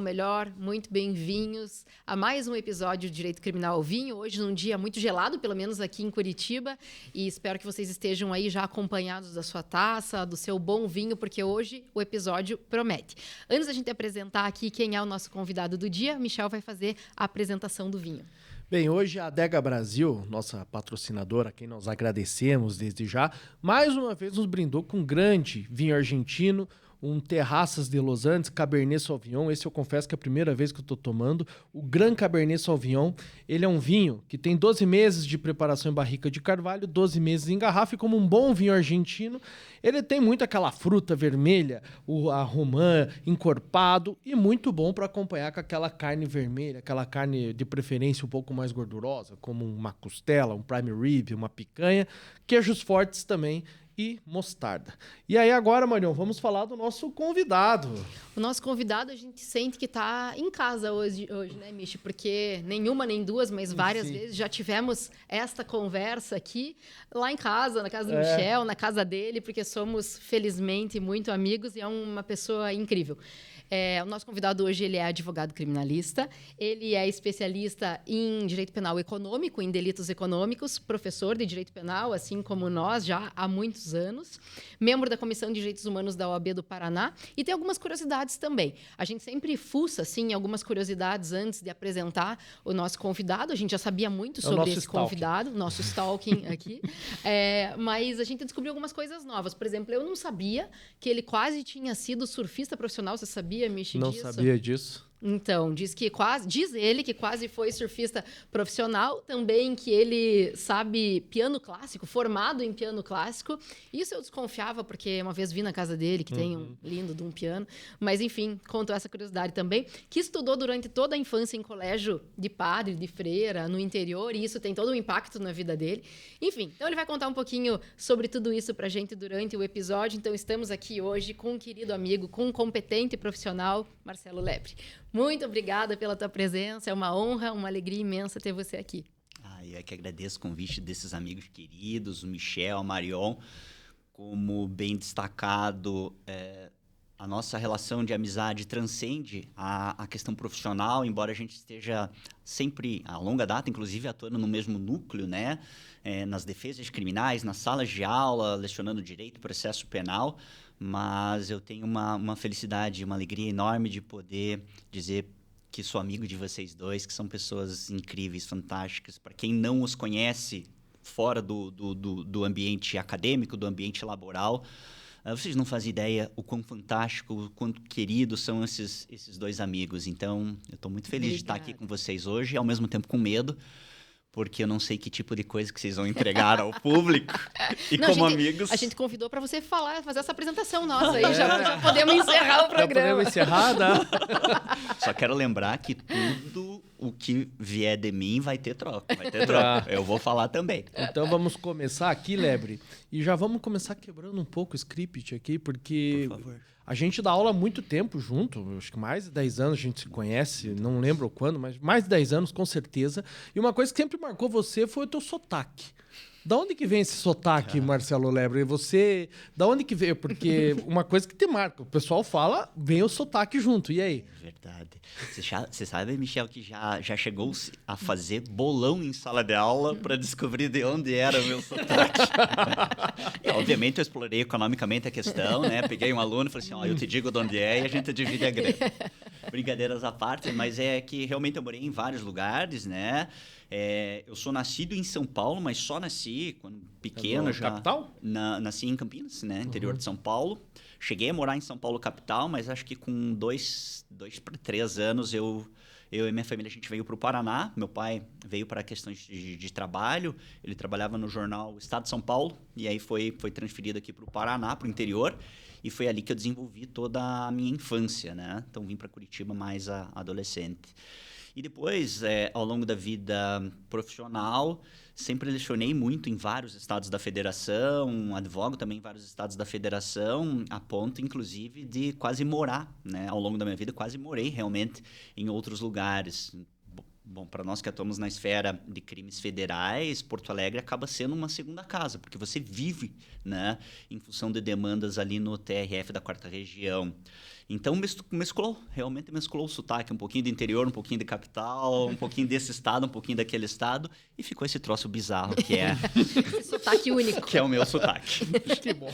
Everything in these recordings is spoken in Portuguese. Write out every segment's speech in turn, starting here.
melhor, muito bem-vindos a mais um episódio de Direito Criminal ao Vinho. Hoje num dia muito gelado, pelo menos aqui em Curitiba, e espero que vocês estejam aí já acompanhados da sua taça, do seu bom vinho, porque hoje o episódio promete. Antes da gente apresentar aqui quem é o nosso convidado do dia, Michel vai fazer a apresentação do vinho. Bem, hoje a Adega Brasil, nossa patrocinadora, a quem nós agradecemos desde já, mais uma vez nos brindou com um grande vinho argentino, um Terraças de Los Andes, Cabernet Sauvignon. Esse eu confesso que é a primeira vez que eu estou tomando. O Gran Cabernet Sauvignon, ele é um vinho que tem 12 meses de preparação em barrica de carvalho, 12 meses em garrafa, e como um bom vinho argentino, ele tem muito aquela fruta vermelha, a romã encorpado, e muito bom para acompanhar com aquela carne vermelha, aquela carne de preferência um pouco mais gordurosa, como uma costela, um prime rib, uma picanha, queijos fortes também, e mostarda. E aí agora, Marion, vamos falar do nosso convidado. O nosso convidado, a gente sente que está em casa hoje, né, Michi? Porque nenhuma, nem duas, mas várias vezes já tivemos esta conversa aqui, lá em casa, na casa do Michel, na casa dele, porque somos, felizmente, muito amigos e é uma pessoa incrível. O nosso convidado hoje, ele é advogado criminalista, ele é especialista em direito penal econômico, em delitos econômicos, professor de direito penal, assim como nós, já há muitos anos, membro da Comissão de Direitos Humanos da OAB do Paraná, e tem algumas curiosidades também. A gente sempre fuça, assim, algumas curiosidades antes de apresentar o nosso convidado. A gente já sabia muito sobre esse convidado, nosso stalking aqui, mas a gente descobriu algumas coisas novas. Por exemplo, eu não sabia que ele quase tinha sido surfista profissional. Você sabia, Michi, Não disso? sabia disso. Então, diz ele que quase foi surfista profissional, também que ele sabe piano clássico, formado em piano clássico. Isso eu desconfiava, porque uma vez vi na casa dele, que tem um lindo de um piano. Mas, enfim, contou essa curiosidade também, que estudou durante toda a infância em colégio de padre, de freira, no interior, e isso tem todo um impacto na vida dele. Enfim, então ele vai contar um pouquinho sobre tudo isso pra gente durante o episódio. Então, estamos aqui hoje com um querido amigo, com um competente profissional, Marcelo Lepre. Muito obrigada pela tua presença, é uma honra, uma alegria imensa ter você aqui. Eu é que agradeço o convite desses amigos queridos, o Michel, a Marion. Como bem destacado, a nossa relação de amizade transcende a questão profissional, embora a gente esteja sempre, a longa data, inclusive, atuando no mesmo núcleo, né? Nas defesas criminais, nas salas de aula, lecionando direito, processo penal. Mas eu tenho uma felicidade, uma alegria enorme de poder dizer que sou amigo de vocês dois, que são pessoas incríveis, fantásticas. Para quem não os conhece fora do ambiente acadêmico, do ambiente laboral, vocês não fazem ideia o quão fantástico, o quanto queridos são esses dois amigos. Então, eu estou muito feliz de estar aqui com vocês hoje, ao mesmo tempo com medo, porque eu não sei que tipo de coisa que vocês vão entregar ao público. E não, como amigos... A gente convidou para você fazer essa apresentação nossa aí, já podemos encerrar o programa. Já podemos encerrar, né? Só quero lembrar que tudo o que vier de mim vai ter troca. Eu vou falar também. Então vamos começar aqui, Lebre, e já vamos começar quebrando um pouco o script aqui, porque... Por favor. A gente dá aula há muito tempo junto, acho que mais de 10 anos a gente se conhece, não lembro quando, mas mais de 10 anos com certeza. E uma coisa que sempre marcou você foi o teu sotaque. Da onde que vem esse sotaque, Marcelo Lebre? Você, da onde que veio? Porque uma coisa que te marca, o pessoal fala, vem o sotaque junto, e aí? Verdade. Você sabe, Michel, que já chegou a fazer bolão em sala de aula para descobrir de onde era o meu sotaque. Obviamente, eu explorei economicamente a questão, né? Peguei um aluno e falei assim, eu te digo de onde é e a gente divide a grana. Brincadeiras à parte, mas é que realmente eu morei em vários lugares, né? Eu sou nascido em São Paulo, mas só nasci quando pequeno já. Capital? Nasci em Campinas, né? Interior de São Paulo. Cheguei a morar em São Paulo capital, mas acho que com 2 para 3 anos eu e minha família a gente veio para o Paraná. Meu pai veio para questões de trabalho. Ele trabalhava no jornal Estado de São Paulo e aí foi transferido aqui para o Paraná, para o interior. E foi ali que eu desenvolvi toda a minha infância, né? Então vim para Curitiba mais adolescente. E depois, ao longo da vida profissional, sempre lecionei muito em vários estados da federação, advogo também em vários estados da federação, a ponto, inclusive, de quase morar, né? Ao longo da minha vida, quase morei realmente em outros lugares. Bom, para nós que atuamos na esfera de crimes federais, Porto Alegre acaba sendo uma segunda casa, porque você vive, né, em função de demandas ali no TRF da 4ª Região. Então, realmente mesclou o sotaque, um pouquinho do interior, um pouquinho de capital, um pouquinho desse estado, um pouquinho daquele estado, e ficou esse troço bizarro que é... Esse sotaque único. Que é o meu sotaque. Que bom.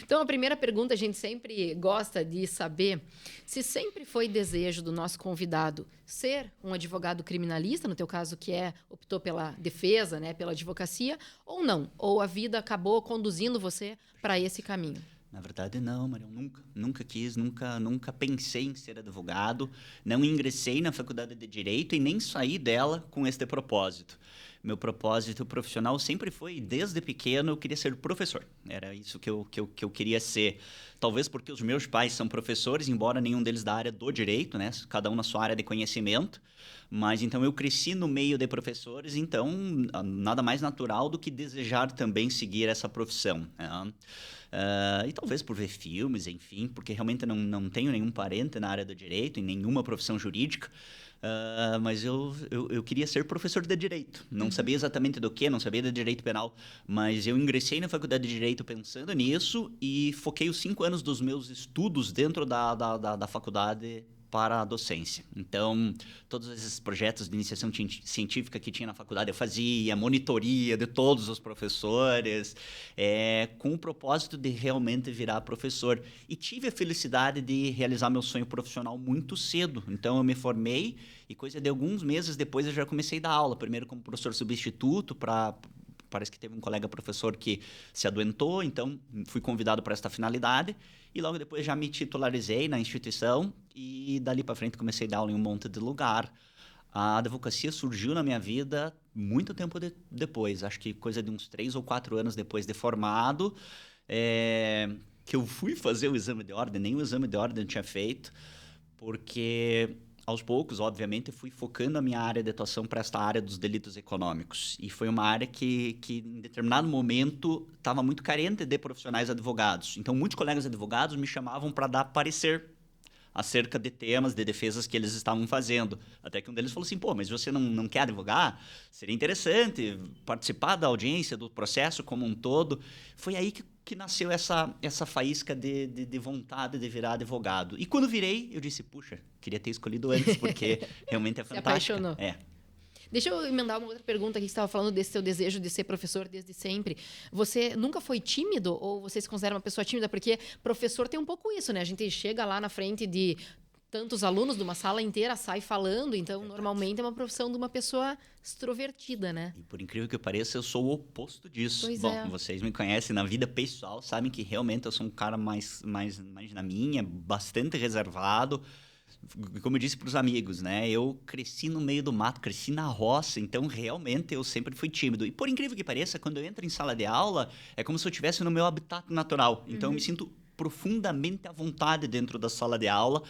Então, a primeira pergunta, a gente sempre gosta de saber se sempre foi desejo do nosso convidado ser um advogado criminalista, no teu caso, que optou pela defesa, né, pela advocacia, ou não? Ou a vida acabou conduzindo você para esse caminho? Na verdade, não, Marião. Nunca quis, nunca pensei em ser advogado. Não ingressei na faculdade de Direito e nem saí dela com este propósito. Meu propósito profissional sempre foi, desde pequeno, eu queria ser professor. Era isso que eu queria ser. Talvez porque os meus pais são professores, embora nenhum deles da área do direito, né? Cada um na sua área de conhecimento. Mas, então, eu cresci no meio de professores, então, nada mais natural do que desejar também seguir essa profissão, né? E talvez por ver filmes, enfim, porque realmente não tenho nenhum parente na área do direito, em nenhuma profissão jurídica, mas eu queria ser professor de direito. Não sabia exatamente do que, não sabia de direito penal, mas eu ingressei na faculdade de direito pensando nisso e foquei os 5 anos dos meus estudos dentro da faculdade para a docência. Então, todos esses projetos de iniciação científica que tinha na faculdade, eu fazia monitoria de todos os professores, com o propósito de realmente virar professor. E tive a felicidade de realizar meu sonho profissional muito cedo. Então, eu me formei e coisa de alguns meses depois eu já comecei a dar aula. Primeiro como professor substituto parece que teve um colega professor que se adoentou, então fui convidado para esta finalidade. E logo depois já me titularizei na instituição e dali para frente comecei a dar aula em um monte de lugar. A advocacia surgiu na minha vida muito tempo depois, acho que coisa de uns 3 ou 4 anos depois de formado, que eu fui fazer o exame de ordem, nem o exame de ordem eu tinha feito, porque aos poucos, obviamente, fui focando a minha área de atuação para esta área dos delitos econômicos. E foi uma área que em determinado momento, estava muito carente de profissionais advogados. Então, muitos colegas advogados me chamavam para dar parecer acerca de temas, de defesas que eles estavam fazendo. Até que um deles falou assim, mas você não quer advogar? Seria interessante participar da audiência, do processo como um todo. Foi aí que nasceu essa faísca de vontade de virar advogado. E quando virei, eu disse, puxa, queria ter escolhido antes, porque realmente é fantástico. Se apaixonou. Deixa eu emendar uma outra pergunta aqui, que você estava falando desse seu desejo de ser professor desde sempre. Você nunca foi tímido ou você se considera uma pessoa tímida? Porque professor tem um pouco isso, né? A gente chega lá na frente de tantos alunos, de uma sala inteira, sai falando. Então, normalmente é uma profissão de uma pessoa extrovertida, né? E por incrível que pareça, eu sou o oposto disso. Pois Bom, vocês me conhecem na vida pessoal, sabem que realmente eu sou um cara mais na minha, bastante reservado. Como eu disse para os amigos, né? Eu cresci no meio do mato, cresci na roça, então realmente eu sempre fui tímido. E por incrível que pareça, quando eu entro em sala de aula, é como se eu estivesse no meu habitat natural. Então eu me sinto profundamente à vontade dentro da sala de aula,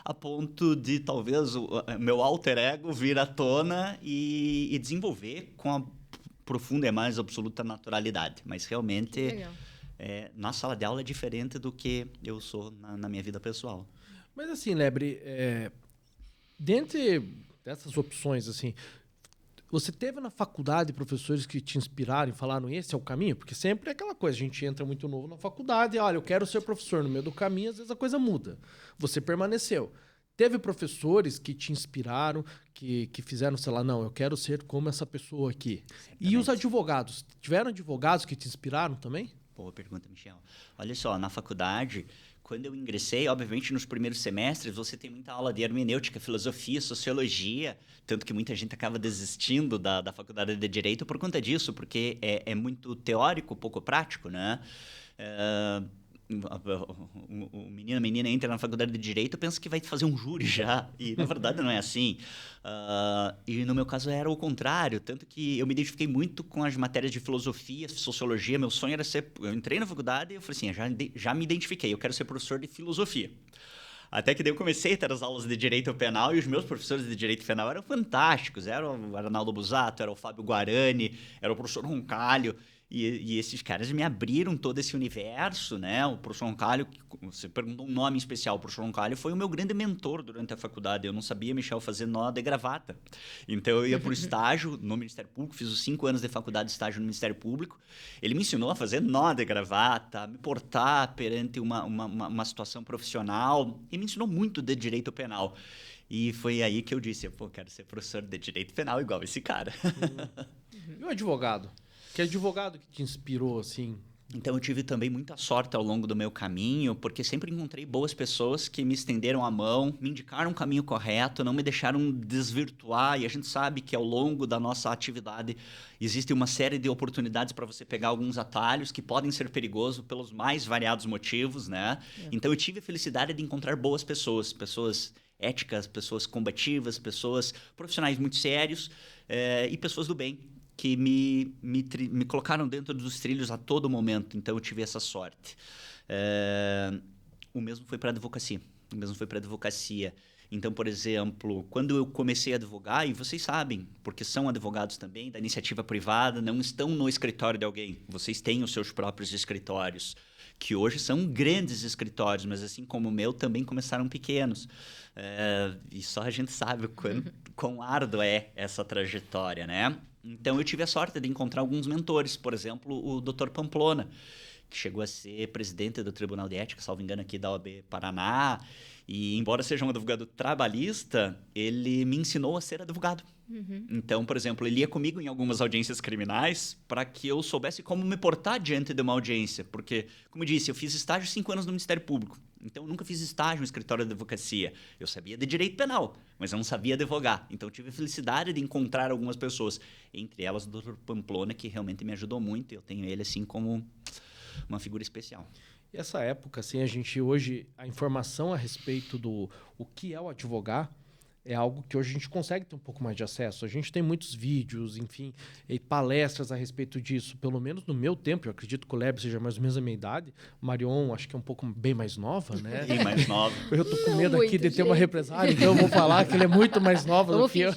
a ponto de talvez o meu alter ego vir à tona e desenvolver com a profunda e mais absoluta naturalidade. Mas realmente, na sala de aula é diferente do que eu sou na minha vida pessoal. Mas assim, Lebre, dentre dessas opções, assim, você teve na faculdade professores que te inspiraram e falaram esse é o caminho? Porque sempre é aquela coisa, a gente entra muito novo na faculdade, olha, eu quero ser professor, no meio do caminho, às vezes a coisa muda. Você permaneceu. Teve professores que te inspiraram, que fizeram, sei lá, não, eu quero ser como essa pessoa aqui. Certamente. E os advogados? Tiveram advogados que te inspiraram também? Boa pergunta, Michel. Olha só, na faculdade, quando eu ingressei, obviamente, nos primeiros semestres, você tem muita aula de hermenêutica, filosofia, sociologia, tanto que muita gente acaba desistindo da faculdade de Direito por conta disso, porque é muito teórico, pouco prático, né? O menino, a menina entra na faculdade de Direito e pensa que vai fazer um júri já, e na verdade não é assim. E no meu caso era o contrário, tanto que eu me identifiquei muito com as matérias de filosofia, sociologia. Meu sonho era ser... Eu entrei na faculdade e eu falei assim, já me identifiquei, eu quero ser professor de filosofia. Até que daí eu comecei a ter as aulas de Direito Penal e os meus professores de Direito Penal eram fantásticos. Era o Arnaldo Busato, era o Fábio Guarani, era o professor Roncalho. E esses caras me abriram todo esse universo, né? O professor Roncalho, você perguntou um nome especial, o professor Roncalho foi o meu grande mentor durante a faculdade. Eu não sabia, Michel, fazer nó de gravata. Então, eu ia para o estágio no Ministério Público, fiz os 5 anos de faculdade de estágio no Ministério Público. Ele me ensinou a fazer nó de gravata, a me portar perante uma situação profissional e me ensinou muito de direito penal. E foi aí que eu disse, pô, quero ser professor de direito penal igual esse cara. E o advogado? Que advogado que te inspirou, assim? Então, eu tive também muita sorte ao longo do meu caminho, porque sempre encontrei boas pessoas que me estenderam a mão, me indicaram o caminho correto, não me deixaram desvirtuar. E a gente sabe que ao longo da nossa atividade existe uma série de oportunidades para você pegar alguns atalhos que podem ser perigosos pelos mais variados motivos, né? Então, eu tive a felicidade de encontrar boas pessoas, pessoas éticas, pessoas combativas, pessoas profissionais muito sérios e pessoas do bem, que me colocaram dentro dos trilhos a todo momento. Então, eu tive essa sorte. O mesmo foi para a advocacia. Então, por exemplo, quando eu comecei a advogar, e vocês sabem, porque são advogados também, da iniciativa privada, não estão no escritório de alguém. Vocês têm os seus próprios escritórios, que hoje são grandes escritórios, mas assim como o meu, também começaram pequenos. E só a gente sabe quão árdua é essa trajetória, né? Então, eu tive a sorte de encontrar alguns mentores. Por exemplo, o Dr. Pamplona, que chegou a ser presidente do Tribunal de Ética, salvo engano, aqui da OAB Paraná. E, embora seja um advogado trabalhista, ele me ensinou a ser advogado. Então, por exemplo, ele ia comigo em algumas audiências criminais para que eu soubesse como me portar diante de uma audiência. Porque, como eu disse, eu fiz estágio 5 anos no Ministério Público. Então, eu nunca fiz estágio no escritório de advocacia. Eu sabia de direito penal, mas eu não sabia advogar. Então, eu tive a felicidade de encontrar algumas pessoas, entre elas o Dr. Pamplona, que realmente me ajudou muito. Eu tenho ele, assim, como uma figura especial. E essa época, assim, a gente hoje, a informação a respeito do o que é o advogar é algo que hoje a gente consegue ter um pouco mais de acesso. A gente tem muitos vídeos, enfim, e palestras a respeito disso. Pelo menos no meu tempo, eu acredito que o Leb seja mais ou menos a minha idade. Marion, acho que é um pouco bem mais nova, né? Bem mais nova. Eu tô com medo aqui de ter uma represália, então eu vou falar que ele é muito mais nova do que eu.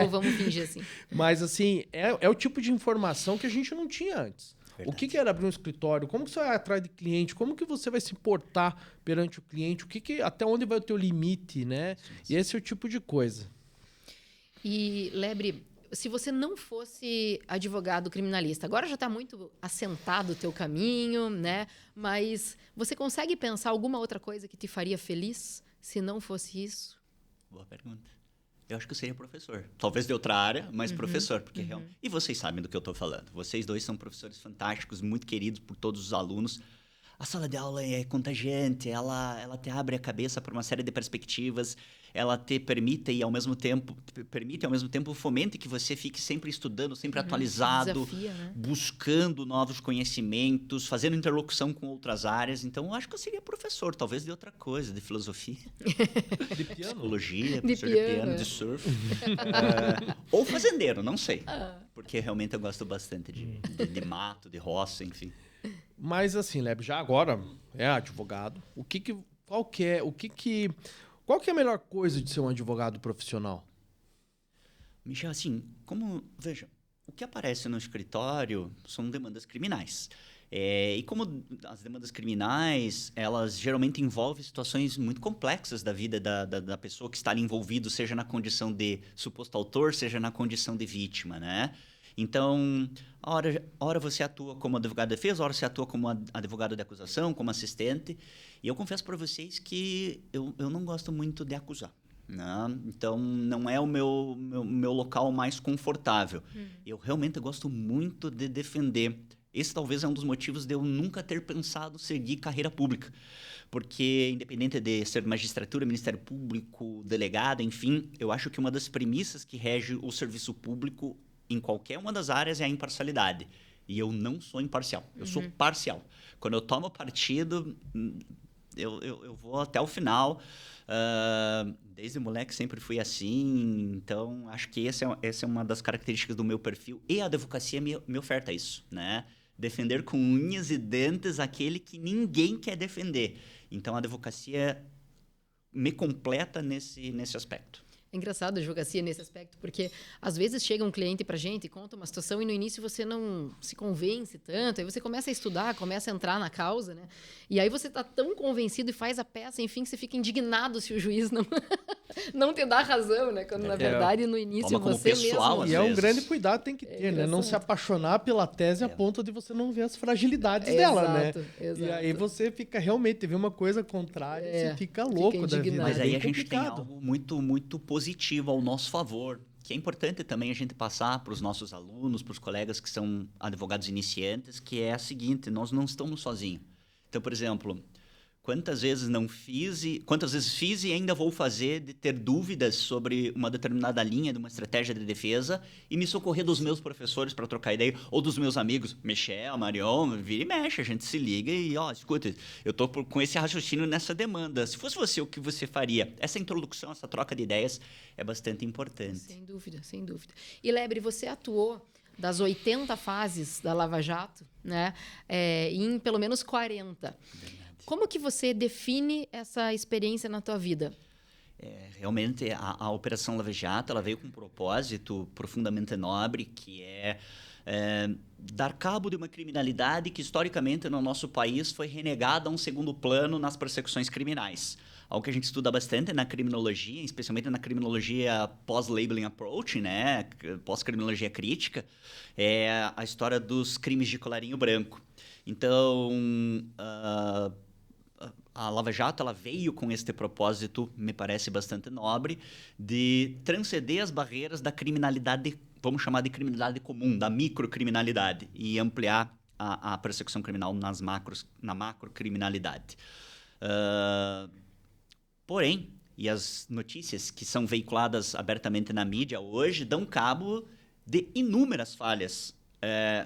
Vamos fingir assim. Mas, assim, é o tipo de informação que a gente não tinha antes. Verdade. O que era abrir um escritório? Como que você vai atrás de cliente? Como que você vai se portar perante o cliente? Até onde vai o teu limite, né? Sim. E esse é o tipo de coisa. E, Lebre, se você não fosse advogado criminalista, agora já está muito assentado o teu caminho, né? Mas você consegue pensar alguma outra coisa que te faria feliz se não fosse isso? Boa pergunta. Eu acho que eu seria professor. Talvez de outra área, mas professor. Porque E vocês sabem do que eu estou falando. Vocês dois são professores fantásticos, muito queridos por todos os alunos. A sala de aula é contagiante, ela te abre a cabeça para uma série de perspectivas, ela te permite e ao mesmo tempo fomente que você fique sempre estudando, sempre atualizado, desafia, né? Buscando novos conhecimentos, fazendo interlocução com outras áreas. Então, eu acho que eu seria professor, talvez de outra coisa, de filosofia, de piano, psicologia, professor de piano, de surf, ou fazendeiro, não sei, porque realmente eu gosto bastante de mato, de roça, enfim. Mas assim, Leb, já agora é advogado. Qual que é a melhor coisa de ser um advogado profissional? Michel, assim, veja, o que aparece no escritório são demandas criminais. E como as demandas criminais, elas geralmente envolvem situações muito complexas da vida da pessoa que está ali envolvido, seja na condição de suposto autor, seja na condição de vítima, né? Então, hora você atua como advogado de defesa, hora você atua como advogado de acusação, como assistente. E eu confesso para vocês que eu não gosto muito de acusar. Né? Então, não é o meu local mais confortável. Eu realmente gosto muito de defender. Esse talvez é um dos motivos de eu nunca ter pensado seguir carreira pública. Porque, independente de ser magistratura, Ministério Público, delegado, enfim, eu acho que uma das premissas que rege o serviço público em qualquer uma das áreas é a imparcialidade. E eu não sou imparcial, eu sou parcial. Quando eu tomo partido, eu vou até o final. Desde moleque sempre fui assim, então acho que essa é uma das características do meu perfil. E a advocacia me oferta isso, né? Defender com unhas e dentes aquele que ninguém quer defender. Então a advocacia me completa nesse aspecto. É engraçado a advocacia nesse aspecto, porque às vezes chega um cliente para a gente e conta uma situação e no início você não se convence tanto, aí você começa a estudar, começa a entrar na causa, né? E aí você está tão convencido e faz a peça, enfim, que você fica indignado se o juiz não, não te dá razão, né? Quando, na verdade, no início você pessoal, mesmo... E é um grande cuidado que tem que ter, né? Não se apaixonar pela tese a ponto de você não ver as fragilidades dela, né? Exato. E aí você fica realmente, vê uma coisa contrária, você fica louco da vida. Mas aí a gente complicado. tem algo muito, muito positivo ao nosso favor, que é importante também a gente passar para os nossos alunos, para os colegas que são advogados iniciantes, que é a seguinte: nós não estamos sozinhos. Então, por exemplo, quantas vezes fiz e ainda vou fazer de ter dúvidas sobre uma determinada linha de uma estratégia de defesa e me socorrer dos meus professores para trocar ideia, ou dos meus amigos, Michel, Marion, vira e mexe, a gente se liga e, escuta, eu tô com esse raciocínio nessa demanda. Se fosse você, o que você faria? Essa introdução, essa troca de ideias é bastante importante. Sem dúvida, sem dúvida. E, Lebre, você atuou das 80 fases da Lava Jato, né, em pelo menos 40. Como que você define essa experiência na tua vida? Realmente, a Operação Lava Jato ela veio com um propósito profundamente nobre, que é dar cabo de uma criminalidade que, historicamente, no nosso país foi renegada a um segundo plano nas persecuções criminais. Algo que a gente estuda bastante na criminologia, especialmente na criminologia pós-labeling approach, né? Pós-criminologia crítica, é a história dos crimes de colarinho branco. Então, a Lava Jato ela veio com este propósito, me parece bastante nobre, de transcender as barreiras da criminalidade, vamos chamar de criminalidade comum, da microcriminalidade, e ampliar a persecução criminal na macrocriminalidade. Porém, e as notícias que são veiculadas abertamente na mídia hoje dão cabo de inúmeras falhas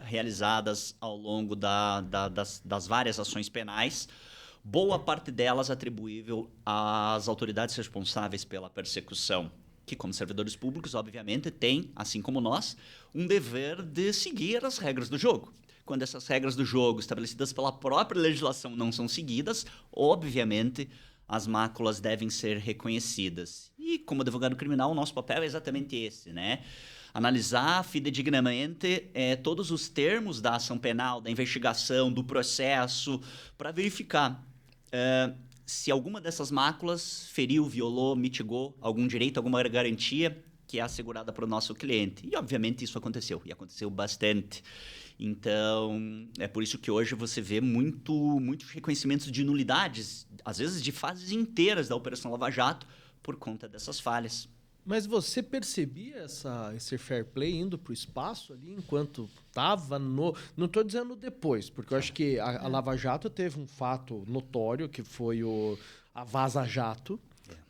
realizadas ao longo das várias ações penais, boa parte delas atribuível às autoridades responsáveis pela persecução, que, como servidores públicos, obviamente, têm, assim como nós, um dever de seguir as regras do jogo. Quando essas regras do jogo, estabelecidas pela própria legislação, não são seguidas, obviamente, as máculas devem ser reconhecidas. E, como advogado criminal, o nosso papel é exatamente esse, né? Analisar fidedignamente todos os termos da ação penal, da investigação, do processo, para verificar se alguma dessas máculas feriu, violou, mitigou algum direito, alguma garantia que é assegurada para o nosso cliente. E, obviamente, isso aconteceu, e aconteceu bastante. Então, é por isso que hoje você vê muitos reconhecimentos de nulidades, às vezes de fases inteiras da Operação Lava Jato, por conta dessas falhas. Mas você percebia esse fair play indo para o espaço ali enquanto estava no... Não estou dizendo depois, porque eu acho que a Lava Jato teve um fato notório, que foi a Vaza Jato,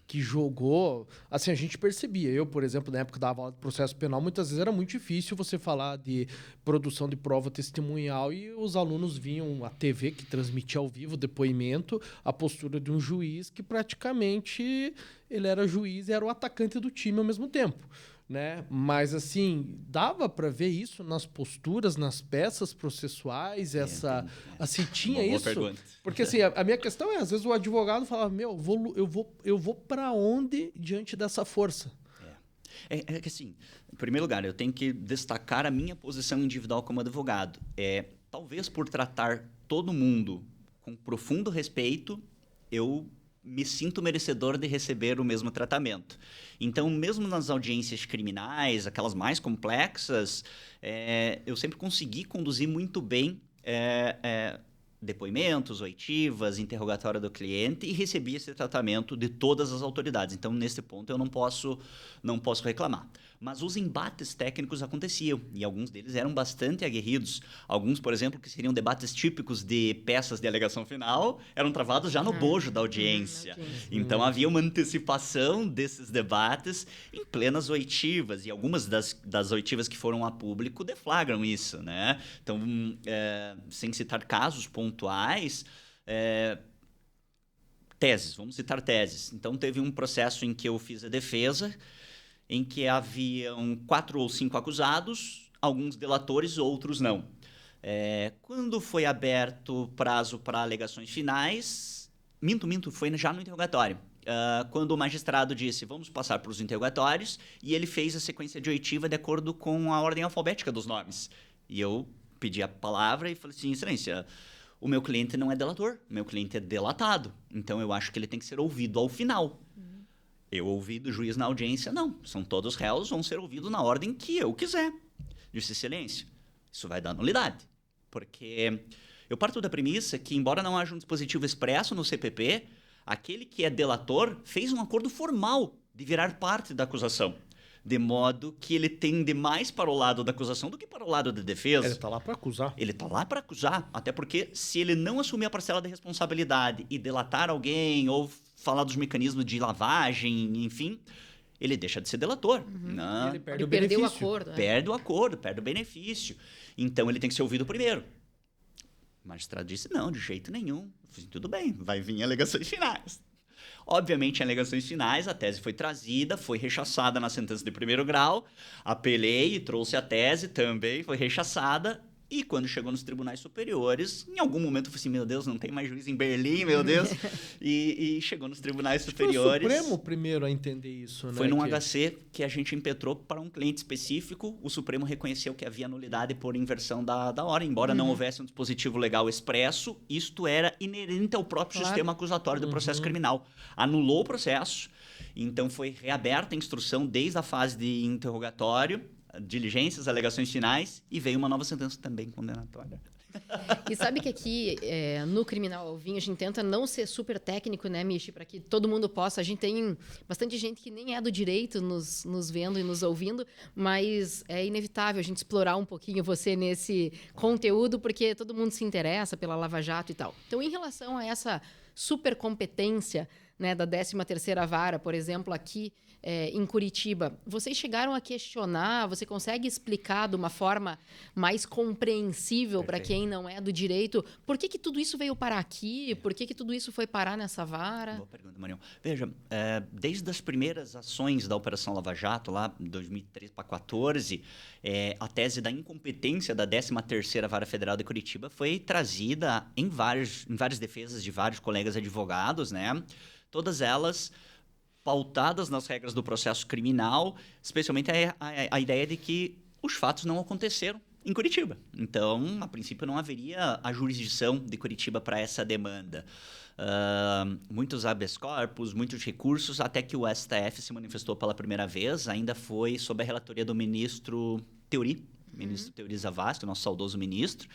que jogou... Assim, a gente percebia. Eu, por exemplo, na época da aula de processo penal, muitas vezes era muito difícil você falar de produção de prova testemunhal e os alunos viam a TV que transmitia ao vivo o depoimento, a postura de um juiz que praticamente ele era juiz e era o atacante do time ao mesmo tempo, né? Mas, assim, dava para ver isso nas posturas, nas peças processuais, assim, tinha isso. Pergunta. Porque, assim, a minha questão é, às vezes o advogado fala, eu vou para onde diante dessa força? É que, assim, em primeiro lugar, eu tenho que destacar a minha posição individual como advogado. Talvez por tratar todo mundo com profundo respeito, eu me sinto merecedor de receber o mesmo tratamento. Então, mesmo nas audiências criminais, aquelas mais complexas, eu sempre consegui conduzir muito bem depoimentos, oitivas, interrogatório do cliente e recebi esse tratamento de todas as autoridades. Então, nesse ponto, eu não posso reclamar. Mas os embates técnicos aconteciam e alguns deles eram bastante aguerridos. Alguns, por exemplo, que seriam debates típicos de peças de alegação final, eram travados já no bojo da audiência. Então, havia uma antecipação desses debates em plenas oitivas e algumas das oitivas que foram a público deflagram isso, né? Então, sem citar casos pontuais, teses, vamos citar teses. Então, teve um processo em que eu fiz a defesa, em que haviam 4 ou 5 acusados, alguns delatores, outros não. Quando foi aberto prazo para alegações finais, foi já no interrogatório. quando o magistrado disse, vamos passar para os interrogatórios, e ele fez a sequência de oitiva de acordo com a ordem alfabética dos nomes. E eu pedi a palavra e falei assim, excelência, o meu cliente não é delator, o meu cliente é delatado, então eu acho que ele tem que ser ouvido ao final. Eu ouvi do juiz na audiência, não, são todos réus, vão ser ouvidos na ordem que eu quiser. Disse, excelência, isso vai dar nulidade, porque eu parto da premissa que, embora não haja um dispositivo expresso no CPP, aquele que é delator fez um acordo formal de virar parte da acusação, de modo que ele tende mais para o lado da acusação do que para o lado da defesa. Ele está lá para acusar. Ele está lá para acusar, até porque se ele não assumir a parcela de responsabilidade e delatar alguém ou falar dos mecanismos de lavagem, enfim, ele deixa de ser delator. Não. Ele perde o perdeu o benefício. acordo. Perde o acordo, perde o benefício. Então, ele tem que ser ouvido primeiro. O magistrado disse, não, de jeito nenhum. Eu falei, tudo bem, vai vir alegações finais. Obviamente, em alegações finais, a tese foi trazida, foi rechaçada na sentença de primeiro grau, apelei e trouxe a tese, também foi rechaçada, e quando chegou nos tribunais superiores, em algum momento eu falei assim, meu Deus, não tem mais juiz em Berlim, meu Deus, e chegou nos tribunais superiores. Foi o Supremo primeiro a entender isso, né? Foi num HC que a gente impetrou para um cliente específico, o Supremo reconheceu que havia nulidade por inversão da ordem, embora não houvesse um dispositivo legal expresso, isto era inerente ao próprio sistema acusatório do processo criminal. Anulou o processo, então foi reaberta a instrução desde a fase de interrogatório, diligências, alegações finais, e veio uma nova sentença também condenatória. E sabe que aqui, no Criminal ao Vinho, a gente tenta não ser super técnico, né, Michi? Para que todo mundo possa. A gente tem bastante gente que nem é do direito nos vendo e nos ouvindo, mas é inevitável a gente explorar um pouquinho você nesse conteúdo, porque todo mundo se interessa pela Lava Jato e tal. Então, em relação a essa super competência, né, da 13ª Vara, por exemplo, aqui em Curitiba, vocês chegaram a questionar, você consegue explicar de uma forma mais compreensível para quem não é do direito, por que tudo isso veio parar aqui? Por que tudo isso foi parar nessa vara? Boa pergunta, Marião. Veja, desde as primeiras ações da Operação Lava Jato, lá em 2013 para 2014, a tese da incompetência da 13ª Vara Federal de Curitiba foi trazida em várias defesas de vários colegas advogados, né? Todas elas pautadas nas regras do processo criminal, especialmente a ideia de que os fatos não aconteceram em Curitiba. Então, a princípio, não haveria a jurisdição de Curitiba para essa demanda. Muitos habeas corpus, muitos recursos, até que o STF se manifestou pela primeira vez, ainda foi sob a relatoria do ministro Teori, ministro Teori Zavascki, nosso saudoso ministro,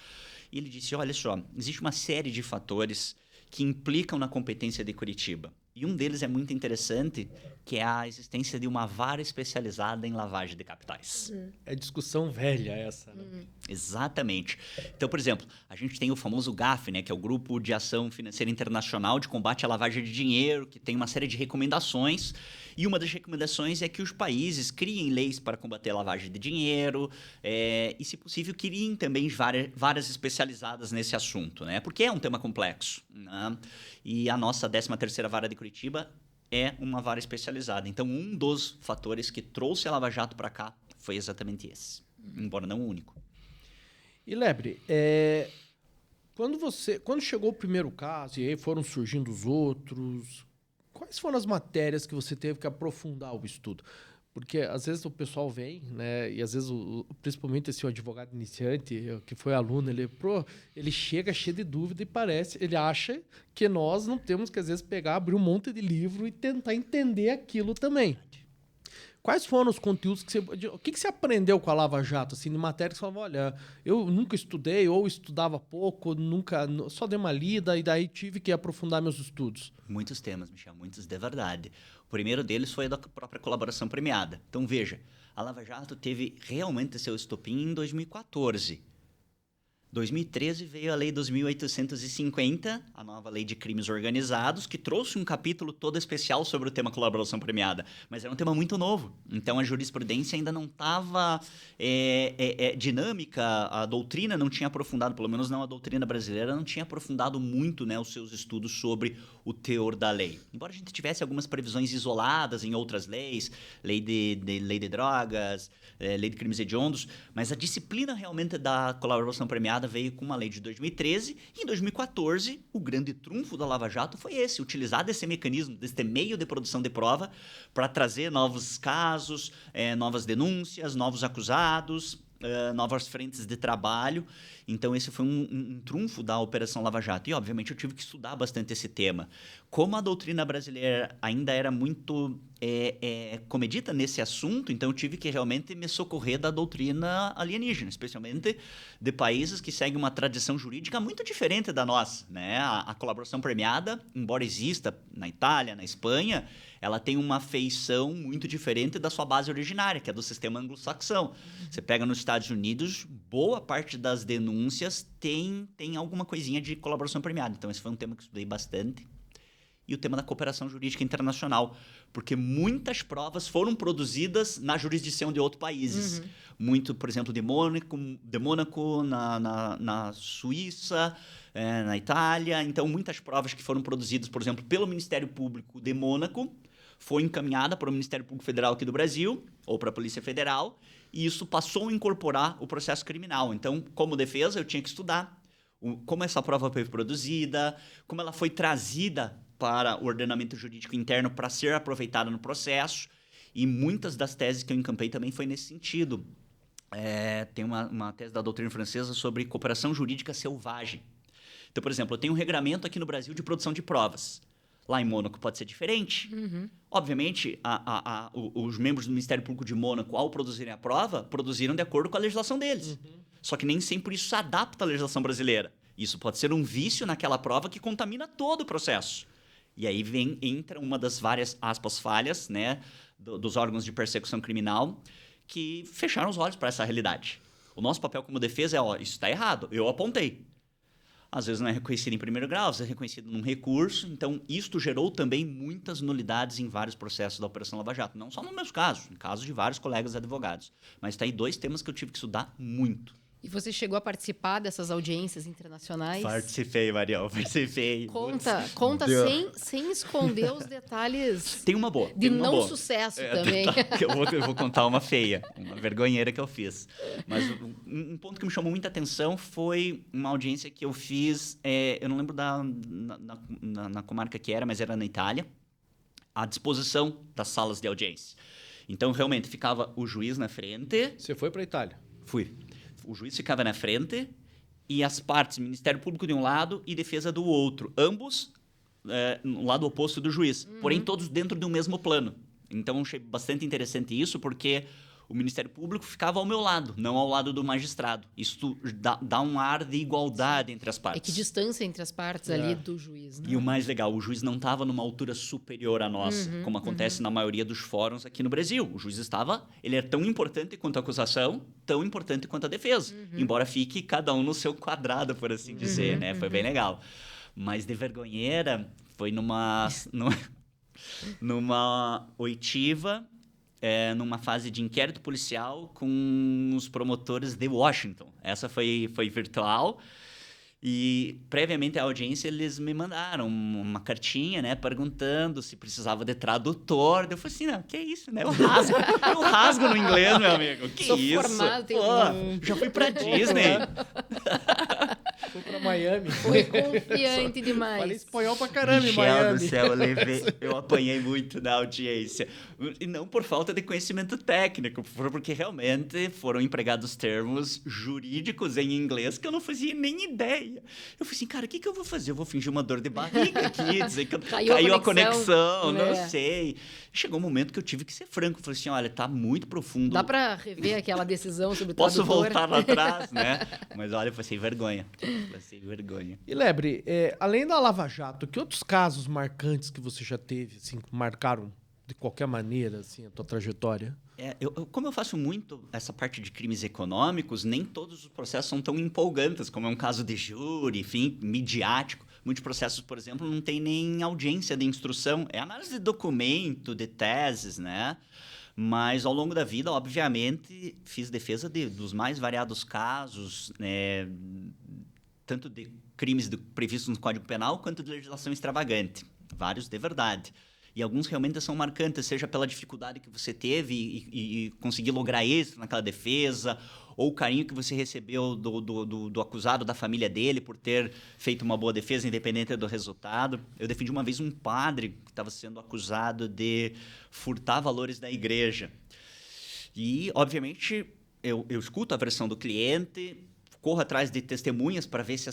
e ele disse, olha só, existe uma série de fatores que implicam na competência de Curitiba. E um deles é muito interessante, que é a existência de uma vara especializada em lavagem de capitais. É discussão velha essa, né? Exatamente. Então, por exemplo, a gente tem o famoso GAF, né, que é o Grupo de Ação Financeira Internacional de Combate à Lavagem de Dinheiro, que tem uma série de recomendações. E uma das recomendações é que os países criem leis para combater a lavagem de dinheiro e, se possível, criem também varas especializadas nesse assunto, né? Porque é um tema complexo, né? E a nossa 13ª Vara de Curitiba é uma vara especializada. Então, um dos fatores que trouxe a Lava Jato para cá foi exatamente esse, embora não o único. E, Lebre, quando chegou o primeiro caso e aí foram surgindo os outros, quais foram as matérias que você teve que aprofundar o estudo? Porque às vezes o pessoal vem, né? E às vezes, principalmente esse advogado iniciante, que foi aluno, ele chega cheio de dúvida e ele acha que nós não temos que, às vezes, abrir um monte de livro e tentar entender aquilo também. Quais foram os conteúdos que o que você aprendeu com a Lava Jato, assim, de matéria que você falava, olha, eu nunca estudei ou estudava pouco, só dei uma lida e daí tive que aprofundar meus estudos? Muitos temas, Michel, muitos de verdade. O primeiro deles foi a da própria colaboração premiada. Então, veja, a Lava Jato teve realmente seu estopim em 2014. 2013 veio a Lei 2.850, a nova Lei de Crimes Organizados, que trouxe um capítulo todo especial sobre o tema colaboração premiada. Mas era um tema muito novo. Então, a jurisprudência ainda não estava dinâmica, a doutrina não tinha aprofundado, pelo menos não a doutrina brasileira, não tinha aprofundado muito, né, os seus estudos sobre o teor da lei. Embora a gente tivesse algumas previsões isoladas em outras leis, lei de drogas, lei de crimes hediondos, mas a disciplina realmente da colaboração premiada boiada veio com uma lei de 2013 e em 2014 o grande trunfo da Lava Jato foi esse, utilizar desse mecanismo, desse meio de produção de prova para trazer novos casos, novas denúncias, novos acusados, novas frentes de trabalho. Então, esse foi um trunfo da Operação Lava Jato. E, obviamente, eu tive que estudar bastante esse tema. Como a doutrina brasileira ainda era muito comedida nesse assunto, então eu tive que realmente me socorrer da doutrina alienígena, especialmente de países que seguem uma tradição jurídica muito diferente da nossa, né? A colaboração premiada, embora exista na Itália, na Espanha, ela tem uma feição muito diferente da sua base originária, que é do sistema anglo-saxão. Você pega nos Estados Unidos, boa parte das denúncias tem alguma coisinha de colaboração premiada. Então, esse foi um tema que eu estudei bastante. E o tema da cooperação jurídica internacional, porque muitas provas foram produzidas na jurisdição de outros países. Muito, por exemplo, de Mônaco na Suíça, na Itália. Então, muitas provas que foram produzidas, por exemplo, pelo Ministério Público de Mônaco, foi encaminhada para o Ministério Público Federal aqui do Brasil, ou para a Polícia Federal, e isso passou a incorporar o processo criminal. Então, como defesa, eu tinha que estudar como essa prova foi produzida, como ela foi trazida para o ordenamento jurídico interno para ser aproveitada no processo, e muitas das teses que eu encampei também foi nesse sentido. Tem uma tese da doutrina francesa sobre cooperação jurídica selvagem. Então, por exemplo, eu tenho um regramento aqui no Brasil de produção de provas. Lá em Mônaco pode ser diferente. Obviamente, os membros do Ministério Público de Mônaco, ao produzirem a prova, produziram de acordo com a legislação deles. Só que nem sempre isso se adapta à legislação brasileira. Isso pode ser um vício naquela prova que contamina todo o processo. E aí entra uma das várias, aspas, falhas, né, dos órgãos de persecução criminal que fecharam os olhos para essa realidade. O nosso papel como defesa é, isso está errado, eu apontei. Às vezes não é reconhecido em primeiro grau, às vezes é reconhecido num recurso. Então, isto gerou também muitas nulidades em vários processos da Operação Lava Jato. Não só no meu caso, em casos de vários colegas advogados. Mas está aí 2 temas que eu tive que estudar muito. E você chegou a participar dessas audiências internacionais? Participei, Mariel, participei. Conta sem esconder os detalhes. Tem uma boa. De não sucesso também. Eu vou contar uma feia, uma vergonheira que eu fiz. Mas um ponto que me chamou muita atenção foi uma audiência que eu fiz, eu não lembro na comarca que era, mas era na Itália, à disposição das salas de audiência. Então, realmente, ficava o juiz na frente. Você foi para a Itália? Fui. O juiz ficava na frente e as partes, Ministério Público de um lado e defesa do outro. Ambos no lado oposto do juiz, porém todos dentro do mesmo plano. Então, achei bastante interessante isso, porque o Ministério Público ficava ao meu lado, não ao lado do magistrado. Isso dá um ar de igualdade entre as partes. É que distância entre as partes ali do juiz, né? E o mais legal, o juiz não estava numa altura superior à nossa, como acontece na maioria dos fóruns aqui no Brasil. O juiz ele é tão importante quanto a acusação, tão importante quanto a defesa. Embora fique cada um no seu quadrado, por assim dizer, né? Foi bem legal. Mas de vergonheira, foi numa oitiva, numa fase de inquérito policial com os promotores de Washington. Essa foi virtual. E, previamente à audiência, eles me mandaram uma cartinha, né, perguntando se precisava de tradutor. Eu falei assim, não, que é isso, né? Eu rasgo no inglês, meu amigo. Que Sou isso? formado, Já fui pra Disney. Foi pra Miami. Foi confiante demais. Falei espanhol pra caramba em Michel Miami. do céu, eu apanhei muito na audiência. E não por falta de conhecimento técnico, porque realmente foram empregados termos jurídicos em inglês que eu não fazia nem ideia. Eu falei assim, cara, o que eu vou fazer? Eu vou fingir uma dor de barriga aqui, dizer que caiu a conexão, não sei. Chegou um momento que eu tive que ser franco. Eu falei assim, olha, tá muito profundo. Dá pra rever aquela decisão sobre o Posso tradutor? voltar lá atrás, né? Mas olha, eu passei vergonha. E Lebre, além da Lava Jato, que outros casos marcantes que você já teve, assim, que marcaram de qualquer maneira, assim, a tua trajetória? Como eu faço muito essa parte de crimes econômicos, nem todos os processos são tão empolgantes, como é um caso de júri, enfim, midiático. Muitos processos, por exemplo, não tem nem audiência de instrução. É análise de documento, de teses, né? Mas, ao longo da vida, obviamente, fiz defesa dos mais variados casos, né? Tanto de crimes previstos no Código Penal, quanto de legislação extravagante. Vários de verdade. E alguns realmente são marcantes, seja pela dificuldade que você teve e conseguir lograr êxito naquela defesa, ou o carinho que você recebeu do acusado, da família dele, por ter feito uma boa defesa, independente do resultado. Eu defendi uma vez um padre que estava sendo acusado de furtar valores da igreja. E, obviamente, eu escuto a versão do cliente, corro atrás de testemunhas para ver se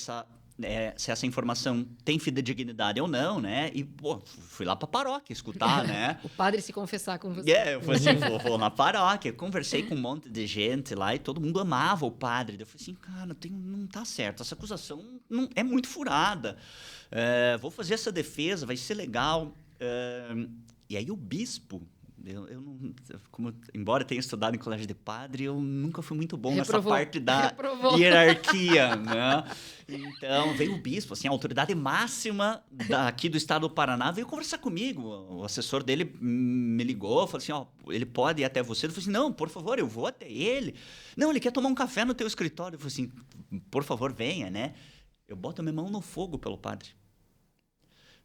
essa informação tem fidedignidade ou não, né? E, pô, fui lá pra paróquia escutar, né? O padre se confessar com você. Eu falei assim, vou na paróquia. Conversei com um monte de gente lá e todo mundo amava o padre. Eu falei assim, cara, não tá certo. Essa acusação é muito furada. Vou fazer essa defesa, vai ser legal. E aí o bispo... Eu não, embora tenha estudado em colégio de padre, eu nunca fui muito bom nessa parte da hierarquia, né? Então, veio o bispo, assim, a autoridade máxima aqui do estado do Paraná, veio conversar comigo. O assessor dele me ligou, falou assim, ó, ele pode ir até você? Eu falei assim, não, por favor, eu vou até ele. Não, ele quer tomar um café no teu escritório. Eu falei assim, por favor, venha, né? Eu boto a minha mão no fogo pelo padre.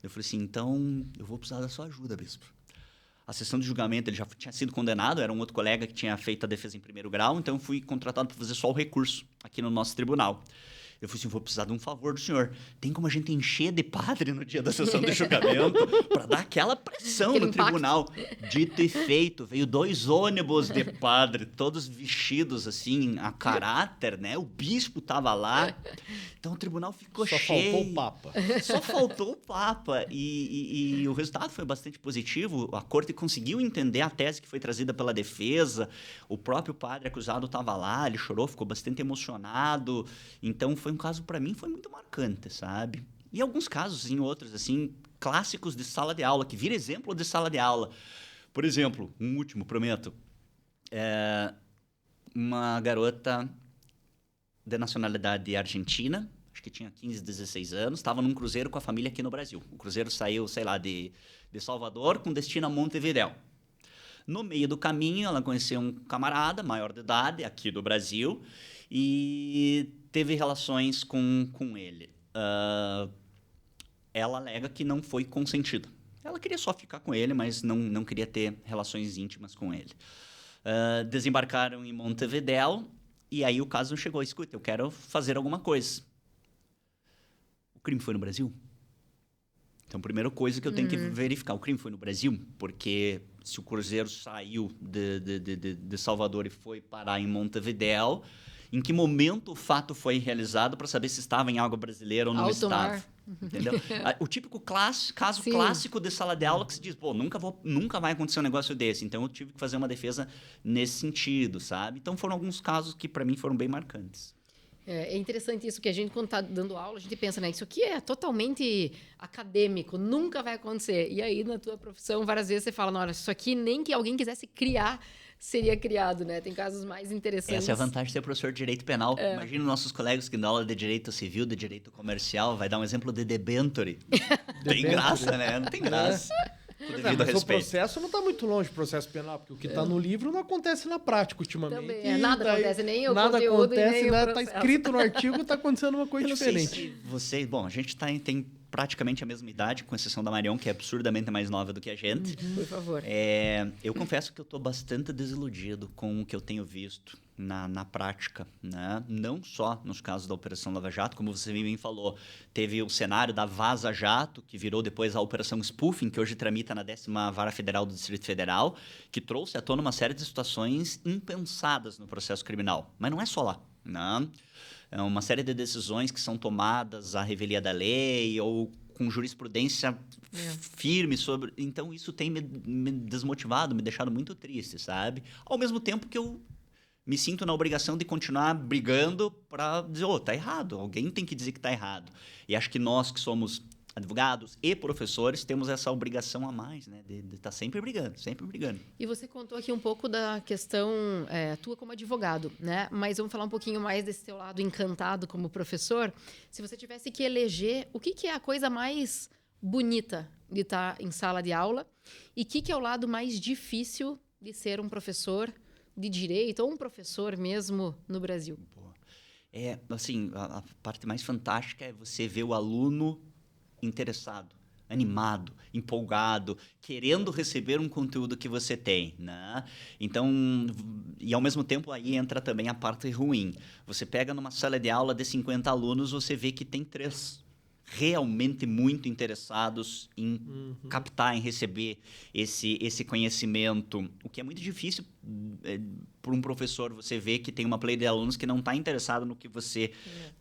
Eu falei assim, então, eu vou precisar da sua ajuda, bispo. A sessão de julgamento, ele já tinha sido condenado, era um outro colega que tinha feito a defesa em primeiro grau, então eu fui contratado para fazer só o recurso aqui no nosso tribunal. Eu falei assim, vou precisar de um favor do senhor. Tem como a gente encher de padre no dia da sessão de julgamento para dar aquela pressão no tribunal? Dito e feito, veio 2 ônibus de padre, todos vestidos assim, a caráter, né? O bispo estava lá. Então o tribunal ficou cheio. Só faltou o Papa. Só faltou o Papa. E o resultado foi bastante positivo. A corte conseguiu entender a tese que foi trazida pela defesa. O próprio padre acusado estava lá, ele chorou, ficou bastante emocionado. Então foi um caso, para mim, foi muito marcante, sabe? E alguns casos, em outros, assim, clássicos de sala de aula, que vira exemplo de sala de aula. Por exemplo, um último, prometo. Uma garota de nacionalidade argentina, acho que tinha 15, 16 anos, estava num cruzeiro com a família aqui no Brasil. O cruzeiro saiu, sei lá, de Salvador com destino a Montevidéu. No meio do caminho, ela conheceu um camarada maior de idade, aqui do Brasil, e teve relações com ele. Ela alega que não foi consentida. Ela queria só ficar com ele, mas não queria ter relações íntimas com ele. Desembarcaram em Montevidéu, e aí o caso chegou. Escuta, eu quero fazer alguma coisa. O crime foi no Brasil? Então, a primeira coisa que eu tenho que verificar, o crime foi no Brasil? Porque se o cruzeiro saiu de Salvador e foi parar em Montevidéu, em que momento o fato foi realizado para saber se estava em água brasileira ou não estava? Entendeu? O típico caso clássico de sala de aula que se diz, pô, nunca vai acontecer um negócio desse. Então, eu tive que fazer uma defesa nesse sentido, sabe? Então, foram alguns casos que, para mim, foram bem marcantes. É interessante isso, que a gente, quando está dando aula, a gente pensa, né? Isso aqui é totalmente acadêmico, nunca vai acontecer. E aí, na tua profissão, várias vezes você fala, não, isso aqui nem que alguém quisesse criar, seria criado, né? Tem casos mais interessantes. Essa é a vantagem de ser professor de direito penal. Imagina nossos colegas que dão aula de direito civil, de direito comercial, vai dar um exemplo de debenture. Tem graça, né? Não tem graça. Mas o processo não está muito longe do processo penal, porque o que está no livro não acontece na prática ultimamente. Também, nada acontece, nem o nada conteúdo acontece, nem nada está escrito no artigo e está acontecendo uma coisa diferente. Bom, a gente tem praticamente a mesma idade, com exceção da Marion, que é absurdamente mais nova do que a gente. Por favor. Eu confesso que eu estou bastante desiludido com o que eu tenho visto na prática, né? Não só nos casos da Operação Lava Jato, como você bem falou, teve o cenário da Vaza Jato, que virou depois a Operação Spoofing, que hoje tramita na 10ª Vara Federal do Distrito Federal, que trouxe à tona uma série de situações impensadas no processo criminal. Mas não é só lá, né? É uma série de decisões que são tomadas à revelia da lei ou com jurisprudência firme sobre... Então, isso tem me desmotivado, me deixado muito triste, sabe? Ao mesmo tempo que eu me sinto na obrigação de continuar brigando para dizer, tá errado, alguém tem que dizer que tá errado. E acho que nós que somos advogados e professores temos essa obrigação a mais, né? De estar sempre brigando, sempre brigando. E você contou aqui um pouco da questão tua como advogado, né? Mas vamos falar um pouquinho mais desse teu lado encantado como professor. Se você tivesse que eleger, o que é a coisa mais bonita de estar em sala de aula e o que é o lado mais difícil de ser um professor de direito ou um professor mesmo no Brasil? Assim, a parte mais fantástica é você ver o aluno interessado, animado, empolgado, querendo receber um conteúdo que você tem, né? Então, e ao mesmo tempo aí entra também a parte ruim. Você pega numa sala de aula de 50 alunos, você vê que tem 3 realmente muito interessados em captar, em receber esse conhecimento, o que é muito difícil para um professor. Você vê que tem uma play de alunos que não está interessado no que você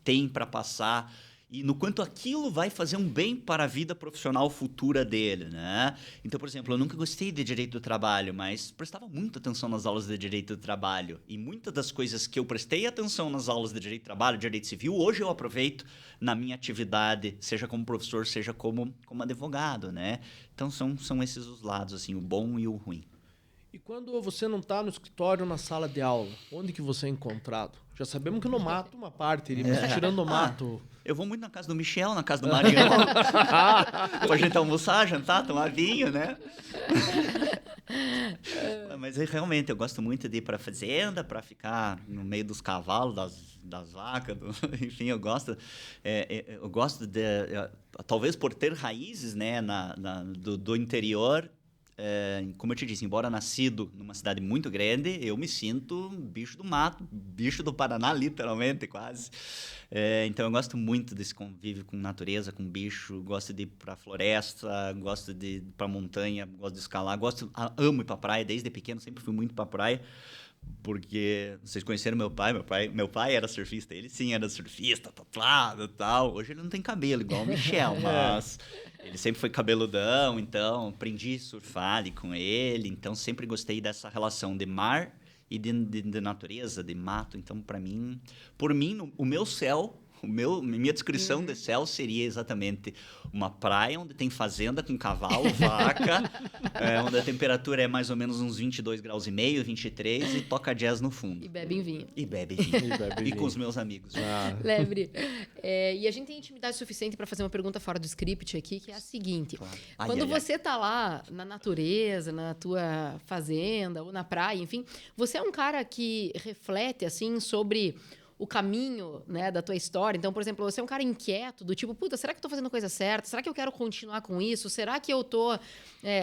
tem para passar e no quanto aquilo vai fazer um bem para a vida profissional futura dele, né? Então, por exemplo, eu nunca gostei de direito do trabalho, mas prestava muita atenção nas aulas de direito do trabalho. E muitas das coisas que eu prestei atenção nas aulas de direito do trabalho, direito civil, hoje eu aproveito na minha atividade, seja como professor, seja como advogado, né? Então, são esses os lados, assim, o bom e o ruim. E quando você não está no escritório, na sala de aula, onde que você é encontrado? Já sabemos que no mato uma parte, mas tirando o mato... Eu vou muito na casa do Michel, na casa do Marião, pra gente almoçar, jantar, tomar vinho, né? Mas realmente eu gosto muito de ir pra fazenda, para ficar no meio dos cavalos, das vacas, enfim, eu gosto de, talvez por ter raízes, né, do interior. Como eu te disse, embora nascido numa cidade muito grande, eu me sinto bicho do mato, bicho do Paraná, literalmente, quase. Então, eu gosto muito desse convívio com natureza, com bicho, gosto de ir para a floresta, gosto de ir para a montanha, gosto de escalar, amo ir para a praia, desde pequeno sempre fui muito para a praia, porque vocês conheceram meu pai era surfista, ele sim era surfista, tatuado e tal. Hoje ele não tem cabelo, igual o Michel, mas ele sempre foi cabeludão, então aprendi a surfar ali com ele, então sempre gostei dessa relação de mar e de natureza, de mato. Então, por mim, o meu céu, minha descrição de céu seria exatamente uma praia onde tem fazenda com cavalo, vaca, onde a temperatura é mais ou menos uns 22 graus e meio, 23, e toca jazz no fundo. E bebe vinho. E com os meus amigos. Lebre. E a gente tem intimidade suficiente para fazer uma pergunta fora do script aqui, que é a seguinte. Claro. Quando você tá lá na natureza, na tua fazenda ou na praia, enfim, você é um cara que reflete, assim, sobre o caminho, né, da tua história. Então, por exemplo, você é um cara inquieto, do tipo, puta, será que eu tô fazendo a coisa certa? Será que eu quero continuar com isso? Será que eu tô...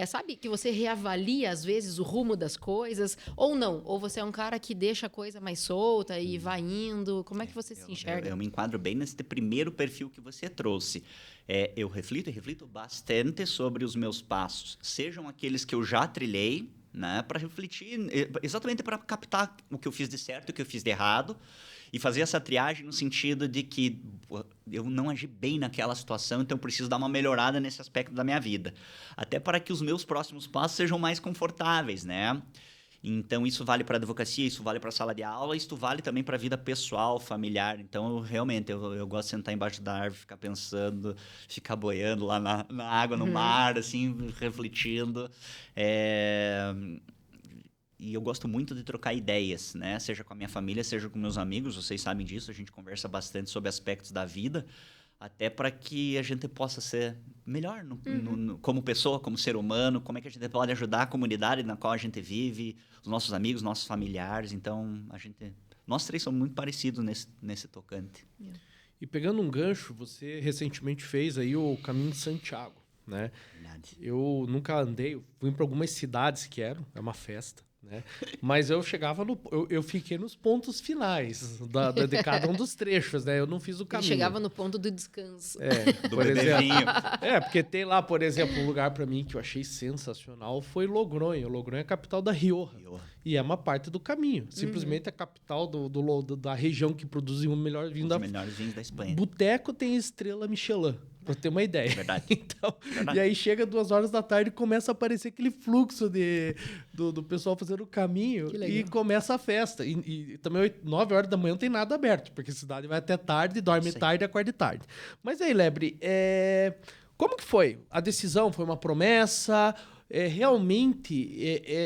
sabe, que você reavalia, às vezes, o rumo das coisas? Ou não? Ou você é um cara que deixa a coisa mais solta e vai indo? Como é que você se enxerga? Eu me enquadro bem nesse primeiro perfil que você trouxe. Eu reflito bastante sobre os meus passos. Sejam aqueles que eu já trilhei, né, para refletir, exatamente para captar o que eu fiz de certo e o que eu fiz de errado, e fazer essa triagem no sentido de que eu não agi bem naquela situação, então eu preciso dar uma melhorada nesse aspecto da minha vida. Até para que os meus próximos passos sejam mais confortáveis, né? Então, isso vale para a advocacia, isso vale para a sala de aula, isso vale também para a vida pessoal, familiar. Então, realmente, eu gosto de sentar embaixo da árvore, ficar pensando, ficar boiando lá na água, no mar, assim, refletindo. E eu gosto muito de trocar ideias, né? Seja com a minha família, seja com meus amigos. Vocês sabem disso, a gente conversa bastante sobre aspectos da vida, até para que a gente possa ser melhor como pessoa, como ser humano, como é que a gente pode ajudar a comunidade na qual a gente vive, os nossos amigos, nossos familiares. Então, nós 3 somos muito parecidos nesse tocante. E pegando um gancho, você recentemente fez aí o Caminho de Santiago, né? Verdade. Eu nunca andei, eu fui para algumas cidades que é uma festa, né? Mas eu chegava eu fiquei nos pontos finais de cada um dos trechos, né? Eu não fiz o caminho. Ele chegava no ponto do descanso. Do bebezinho. Porque tem lá, por exemplo, um lugar para mim que eu achei sensacional foi Logronho. Logronho é a capital da Rioja. E é uma parte do caminho. Simplesmente a capital da região que produz o melhor vinho melhores vinhos da Espanha. Boteco tem estrela Michelin. Pra ter uma ideia. Verdade. Então, e aí chega 2 horas da tarde e começa a aparecer aquele fluxo do pessoal fazendo o caminho e começa a festa. E também 9 horas da manhã não tem nada aberto, porque a cidade vai até tarde, dorme tarde e acorda tarde. Mas aí, Lebre, como que foi? A decisão foi uma promessa? Realmente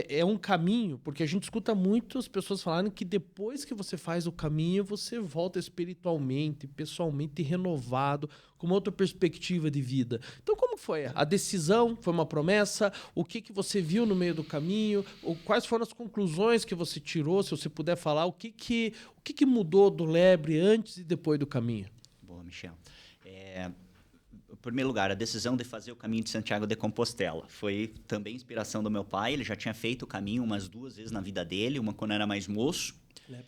é um caminho, porque a gente escuta muitas pessoas falarem que depois que você faz o caminho, você volta espiritualmente, pessoalmente renovado, com uma outra perspectiva de vida. Então, como foi? A decisão foi uma promessa? O que você viu no meio do caminho? Quais foram as conclusões que você tirou, se você puder falar? O que mudou do Lebre antes e depois do caminho? Boa, Michel. primeiro lugar, a decisão de fazer o caminho de Santiago de Compostela foi também inspiração do meu pai. Ele já tinha feito o caminho umas 2 vezes na vida dele, uma quando era mais moço.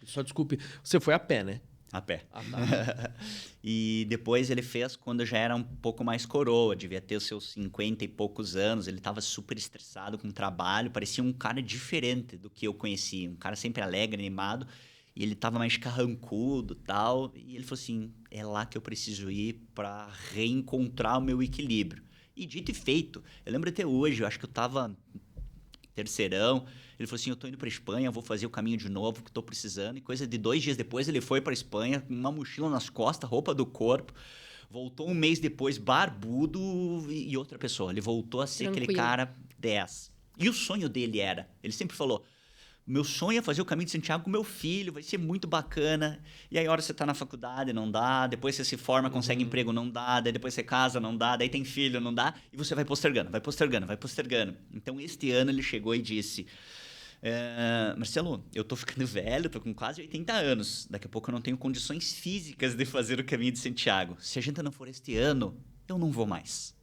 Só desculpe, você foi a pé, né? A pé. Ah, tá. E depois ele fez quando já era um pouco mais coroa, devia ter os seus 50 e poucos anos. Ele estava super estressado com o trabalho, parecia um cara diferente do que eu conhecia, um cara sempre alegre, animado. E ele estava mais carrancudo e tal. E ele falou assim, é lá que eu preciso ir para reencontrar o meu equilíbrio. E dito e feito. Eu lembro até hoje, eu acho que eu estava terceirão. Ele falou assim, eu tô indo para Espanha, vou fazer o caminho de novo, que estou precisando. E coisa de 2 dias depois, ele foi para Espanha, com uma mochila nas costas, roupa do corpo. Voltou um mês depois, barbudo e outra pessoa. Ele voltou a ser aquele cara 10. E o sonho dele era, ele sempre falou, meu sonho é fazer o caminho de Santiago com meu filho, vai ser muito bacana. E aí, a hora você tá na faculdade, não dá. Depois você se forma, consegue emprego, não dá. Daí depois você casa, não dá. Daí tem filho, não dá. E você vai postergando, vai postergando, vai postergando. Então, este ano ele chegou e disse, Marcelo, eu tô ficando velho, tô com quase 80 anos. Daqui a pouco eu não tenho condições físicas de fazer o caminho de Santiago. Se a gente não for este ano, eu não vou mais.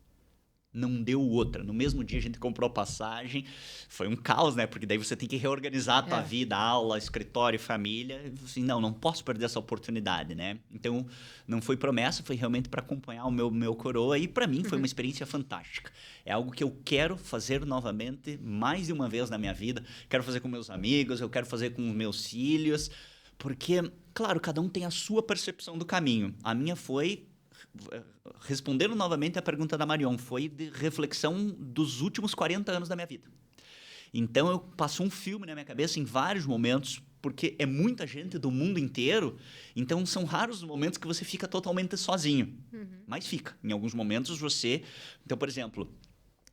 Não deu outra. No mesmo dia a gente comprou passagem. Foi um caos, né? Porque daí você tem que reorganizar a tua vida, aula, escritório, família. Assim, não posso perder essa oportunidade, né? Então, não foi promessa, foi realmente para acompanhar o meu coroa. E para mim foi uma experiência fantástica. É algo que eu quero fazer novamente mais de uma vez na minha vida. Quero fazer com meus amigos, eu quero fazer com meus filhos. Porque, claro, cada um tem a sua percepção do caminho. A minha foi... Respondendo novamente a pergunta da Marion, foi de reflexão dos últimos 40 anos da minha vida. Então, eu passou um filme na minha cabeça em vários momentos, porque é muita gente do mundo inteiro, então são raros os momentos que você fica totalmente sozinho. Mas fica. Em alguns momentos você... Então, por exemplo,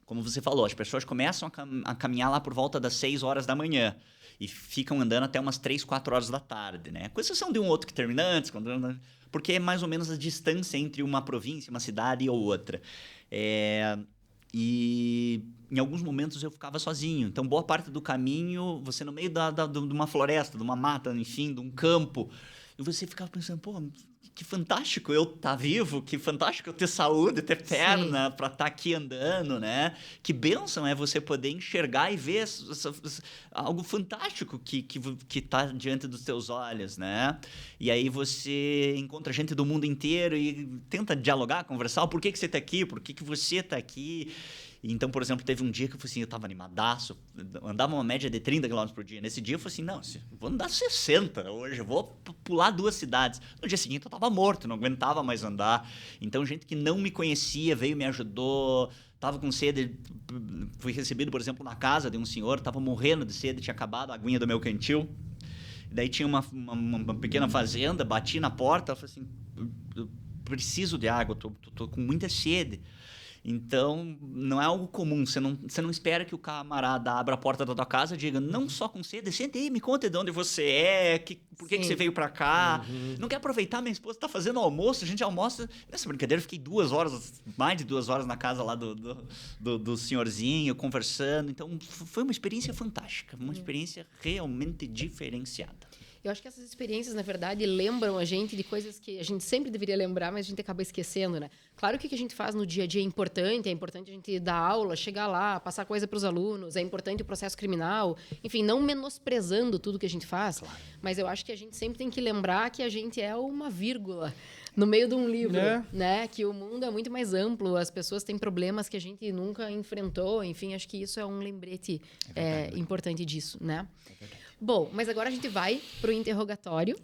como você falou, as pessoas começam a caminhar lá por volta das 6 horas da manhã e ficam andando até umas 3, 4 horas da tarde, né? Com exceção de um outro que termina antes, porque é mais ou menos a distância entre uma província, uma cidade ou outra. E em alguns momentos eu ficava sozinho. Então, boa parte do caminho, você no meio de uma floresta, de uma mata, enfim, de um campo, e você ficava pensando, pô, que fantástico eu estar vivo, que fantástico eu ter saúde, ter perna para estar aqui andando, né? Que bênção é você poder enxergar e ver algo fantástico que está diante dos teus olhos, né? E aí você encontra gente do mundo inteiro e tenta dialogar, conversar, por que você está aqui, por que você está aqui. Então, por exemplo, teve um dia que eu falei assim, eu estava animadaço, andava uma média de 30 km por dia. Nesse dia eu falei assim, não, vou andar 60 hoje, eu vou pular 2 cidades. No dia seguinte eu estava morto, não aguentava mais andar. Então, gente que não me conhecia veio, me ajudou, estava com sede, fui recebido, por exemplo, na casa de um senhor, estava morrendo de sede, tinha acabado a aguinha do meu cantil. Daí tinha uma pequena fazenda, bati na porta, falei assim, eu preciso de água, tô com muita sede. Então, não é algo comum. Você não espera que o camarada abra a porta da tua casa e diga, não só com sede, senta aí, me conta de onde você é, por que você veio pra cá. Não quer aproveitar? Minha esposa tá fazendo almoço, a gente almoça. Nessa brincadeira, eu fiquei 2 horas, mais de 2 horas na casa lá do senhorzinho, conversando. Então, foi uma experiência fantástica, uma experiência realmente diferenciada. Eu acho que essas experiências, na verdade, lembram a gente de coisas que a gente sempre deveria lembrar, mas a gente acaba esquecendo, né? Claro que o que a gente faz no dia a dia é importante a gente dar aula, chegar lá, passar coisa para os alunos, é importante o processo criminal, enfim, não menosprezando tudo que a gente faz, mas eu acho que a gente sempre tem que lembrar que a gente é uma vírgula no meio de um livro, né? Que o mundo é muito mais amplo, as pessoas têm problemas que a gente nunca enfrentou, enfim, acho que isso é um lembrete importante disso, né? É verdade. Bom, mas agora a gente vai para o interrogatório,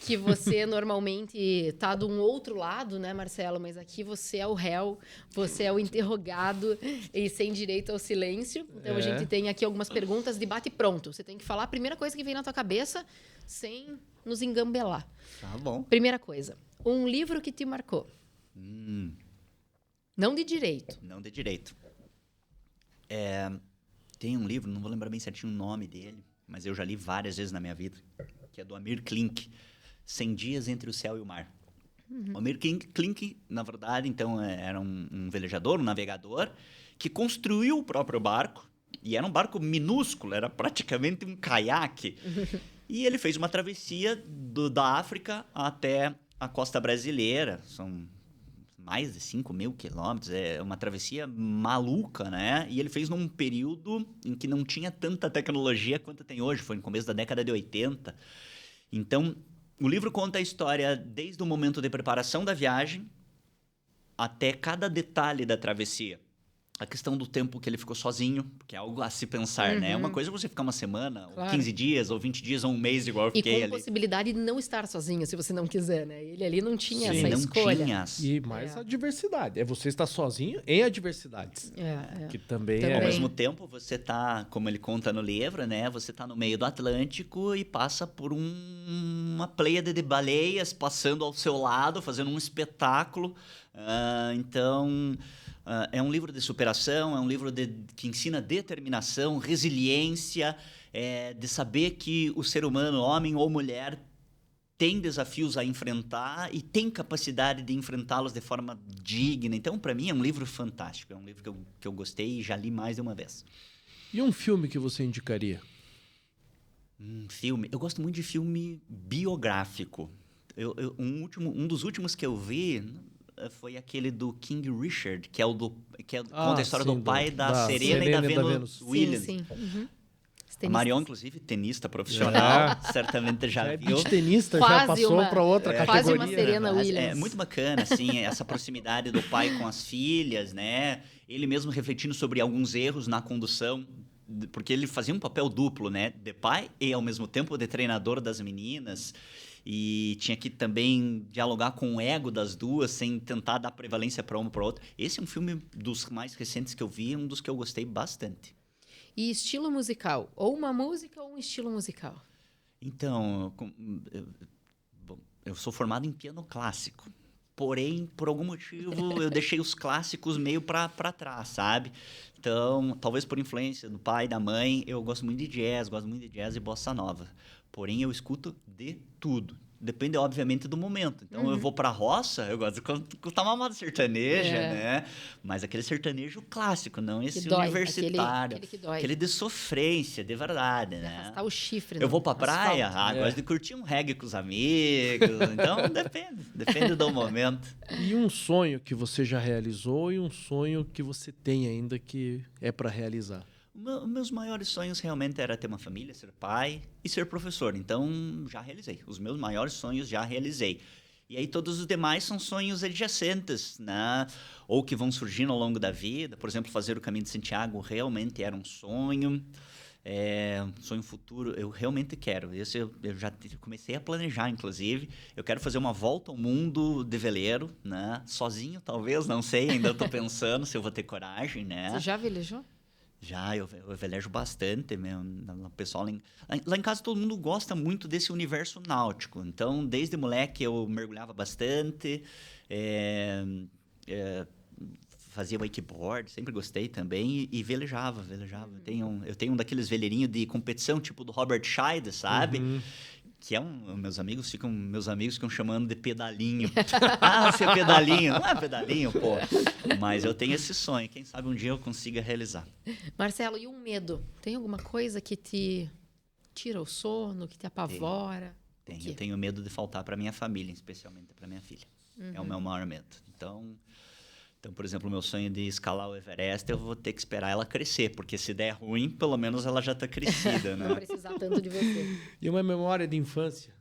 que você normalmente está de um outro lado, né, Marcelo? Mas aqui você é o réu, você é o interrogado e sem direito ao silêncio. Então, a gente tem aqui algumas perguntas de bate pronto. Você tem que falar a primeira coisa que vem na tua cabeça sem nos engambelar. Tá bom. Primeira coisa, um livro que te marcou. Não de direito. Não de direito. Tem um livro, não vou lembrar bem certinho o nome dele, mas eu já li várias vezes na minha vida, que é do Amir Klink, 100 Dias entre o Céu e o Mar. O Amir Klink, na verdade, então, era um velejador, um navegador, que construiu o próprio barco, e era um barco minúsculo, era praticamente um caiaque. E ele fez uma travessia da África até a costa brasileira, são mais de 5.000 quilômetros, é uma travessia maluca, né? E ele fez num período em que não tinha tanta tecnologia quanto tem hoje, foi no começo da década de 80. Então, o livro conta a história desde o momento de preparação da viagem até cada detalhe da travessia. A questão do tempo que ele ficou sozinho, que é algo a se pensar, né? Uma coisa é você ficar uma semana, ou 15 dias, ou 20 dias, ou um mês, igual eu fiquei ali. E com possibilidade de não estar sozinho, se você não quiser, né? Ele ali não tinha Sim, essa não escolha. Tinha. E mais a diversidade. É você estar sozinho em adversidades. Que também é... Ao mesmo tempo, você tá, como ele conta no livro, né? Você tá no meio do Atlântico e passa por uma pleiade de baleias passando ao seu lado, fazendo um espetáculo. Então... é um livro de superação, é um livro que ensina determinação, resiliência, de saber que o ser humano, homem ou mulher, tem desafios a enfrentar e tem capacidade de enfrentá-los de forma digna. Então, para mim, é um livro fantástico. É um livro que eu gostei e já li mais de uma vez. E um filme que você indicaria? Filme? Eu gosto muito de filme biográfico. Um dos últimos que eu vi... foi aquele do King Richard, que conta a história do pai da Serena e da Venus Williams. Sim. A Marion, inclusive, tenista profissional, certamente já viu. Tenista, já passou para outra categoria. Quase uma Serena Williams. É muito bacana, assim, essa proximidade do pai com as filhas, né? Ele mesmo refletindo sobre alguns erros na condução, porque ele fazia um papel duplo, né? De pai e, ao mesmo tempo, de treinador das meninas. E tinha que também dialogar com o ego das duas, sem tentar dar prevalência para uma ou para outra. Esse é um filme dos mais recentes que eu vi, um dos que eu gostei bastante. E estilo musical? Ou uma música ou um estilo musical? Então, eu sou formado em piano clássico. Porém, por algum motivo, eu deixei os clássicos meio para trás, sabe? Então, talvez por influência do pai e da mãe, eu gosto muito de jazz e bossa nova. Porém, eu escuto de tudo. Depende, obviamente, do momento. Então, eu vou pra roça, eu gosto de escutar uma moda sertaneja, né? Mas aquele sertanejo clássico, não esse universitário. Aquele que dói. Aquele de sofrência, de verdade, né? Arrastar o chifre. Eu vou pra praia, gosto de curtir um reggae com os amigos. Então, depende do momento. E um sonho que você já realizou e um sonho que você tem ainda que é para realizar? Meus maiores sonhos realmente era ter uma família, ser pai e ser professor. Então, já realizei. Os meus maiores sonhos já realizei. E aí, todos os demais são sonhos adjacentes, né? Ou que vão surgindo ao longo da vida. Por exemplo, fazer o Caminho de Santiago realmente era um sonho. Um sonho futuro, eu realmente quero. Esse eu já comecei a planejar, inclusive. Eu quero fazer uma volta ao mundo de veleiro, né? Sozinho, talvez, não sei. Ainda estou pensando se eu vou ter coragem, né? Você já velejou? Já, eu velejo bastante mesmo. O pessoal lá em casa todo mundo gosta muito desse universo náutico. Então, desde moleque eu mergulhava bastante, fazia wakeboard, sempre gostei também e velejava. Eu tenho um daqueles veleirinhos de competição, tipo do Robert Scheid, sabe? Que meus amigos ficam chamando de pedalinho. Você é pedalinho. Não é pedalinho, pô. Mas eu tenho esse sonho. Quem sabe um dia eu consiga realizar. Marcelo, e um medo? Tem alguma coisa que te tira o sono, que te apavora? Tem. Eu tenho medo de faltar para minha família, especialmente para minha filha. É o meu maior medo. Então, por exemplo, o meu sonho de escalar o Everest, eu vou ter que esperar ela crescer, porque se der ruim, pelo menos ela já está crescida, né? Não precisar tanto de você. E uma memória de infância?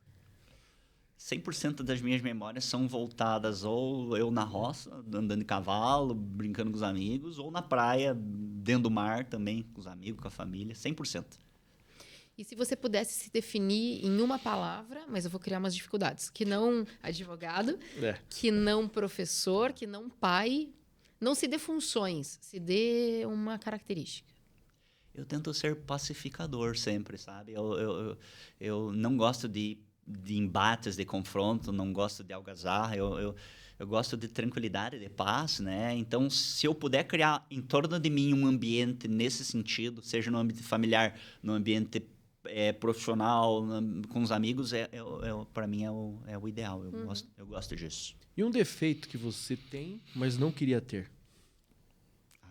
100% das minhas memórias são voltadas ou eu na roça, andando de cavalo, brincando com os amigos, ou na praia, dentro do mar também, com os amigos, com a família, 100%. E se você pudesse se definir em uma palavra, mas eu vou criar umas dificuldades, que não advogado, que não professor, que não pai, não se dê funções, se dê uma característica. Eu tento ser pacificador sempre, sabe? Eu não gosto de embates, de confronto, não gosto de algazarra, eu gosto de tranquilidade, de paz, né? Então, se eu puder criar em torno de mim um ambiente nesse sentido, seja no ambiente familiar, no ambiente profissional, com os amigos, para mim é o ideal. Eu gosto disso. E um defeito que você tem, mas não queria ter?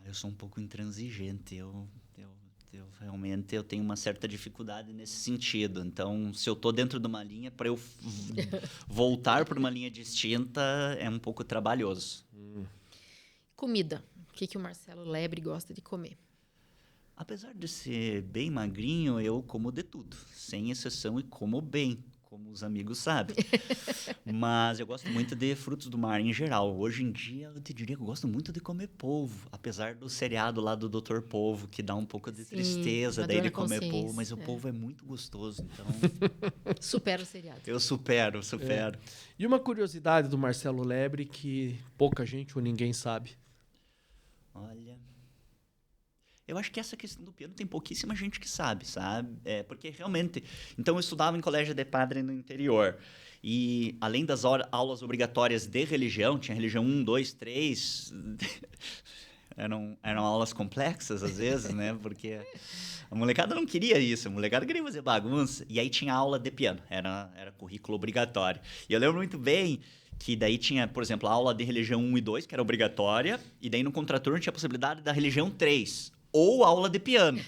Eu sou um pouco intransigente. Eu realmente tenho uma certa dificuldade nesse sentido. Então, se eu estou dentro de uma linha, para eu voltar para uma linha distinta, é um pouco trabalhoso. Comida. O que o Marcelo Lebre gosta de comer? Apesar de ser bem magrinho, eu como de tudo, sem exceção, e como bem, como os amigos sabem. Mas eu gosto muito de frutos do mar em geral. Hoje em dia, eu te diria que eu gosto muito de comer polvo, apesar do seriado lá do Dr. Polvo, que dá um pouco de tristeza daí de comer polvo, mas o polvo é muito gostoso, então... Supera o seriado. Eu supero. E uma curiosidade do Marcelo Lebre que pouca gente ou ninguém sabe. Olha... Eu acho que essa questão do piano tem pouquíssima gente que sabe? Porque realmente... Então, eu estudava em colégio de padre no interior. E, além das aulas obrigatórias de religião, tinha religião 1, 2, 3... eram aulas complexas, às vezes, né? Porque a molecada não queria isso. A molecada queria fazer bagunça. E aí tinha aula de piano. Era currículo obrigatório. E eu lembro muito bem... que daí tinha, por exemplo, a aula de religião 1 e 2, que era obrigatória, e daí no contraturno tinha a possibilidade da religião 3, ou aula de piano.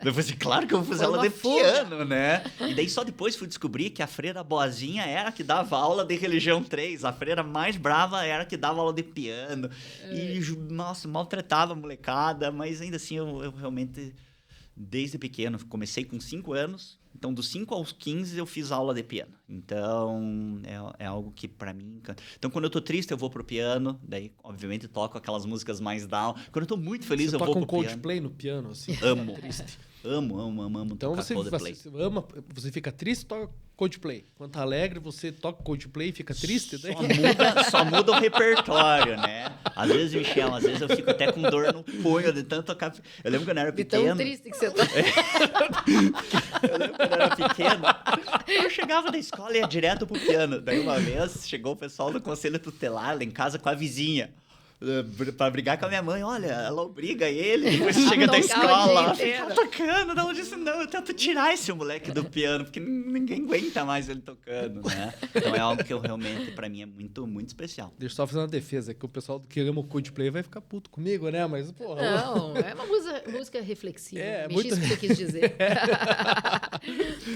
Eu falei assim, claro que eu vou fazer aula de piano, né? E daí só depois fui descobrir que a freira boazinha era a que dava aula de religião 3, a freira mais brava era a que dava aula de piano. E, nossa, maltratava a molecada, mas ainda assim eu realmente, desde pequeno, comecei com 5 anos, então dos 5 aos 15 eu fiz aula de piano. Então é algo que pra mim encanta. Então quando eu tô triste eu vou pro piano, daí obviamente toco aquelas músicas mais down. Quando eu tô muito feliz eu vou pro piano. Você toca um Coldplay no piano, assim? Amo. Triste. Amo Então tocar Coldplay. Você fica triste, toca Coldplay. Quando tá alegre, você toca Coldplay e fica triste? Daí? Só muda o repertório, né? Às vezes, Michel, eu fico até com dor no punho de tanto tocar. Eu lembro quando eu era pequeno... De tão triste que você tá. Eu lembro quando eu era pequeno, eu chegava da escola e ia direto pro piano. Daí uma vez chegou o pessoal do conselho tutelar lá em casa com a vizinha. Pra brigar com a minha mãe, olha, ela obriga ele, depois chega da escola, fica tocando. Ela disse, não, eu tento tirar esse moleque do piano, porque ninguém aguenta mais ele tocando, né? Então é algo que eu realmente, pra mim, é muito, muito especial. Deixa eu só fazer uma defesa, que o pessoal que ama o Coldplay vai ficar puto comigo, né? Mas, porra... Não, é uma música reflexiva. Muito... isso que você quis dizer.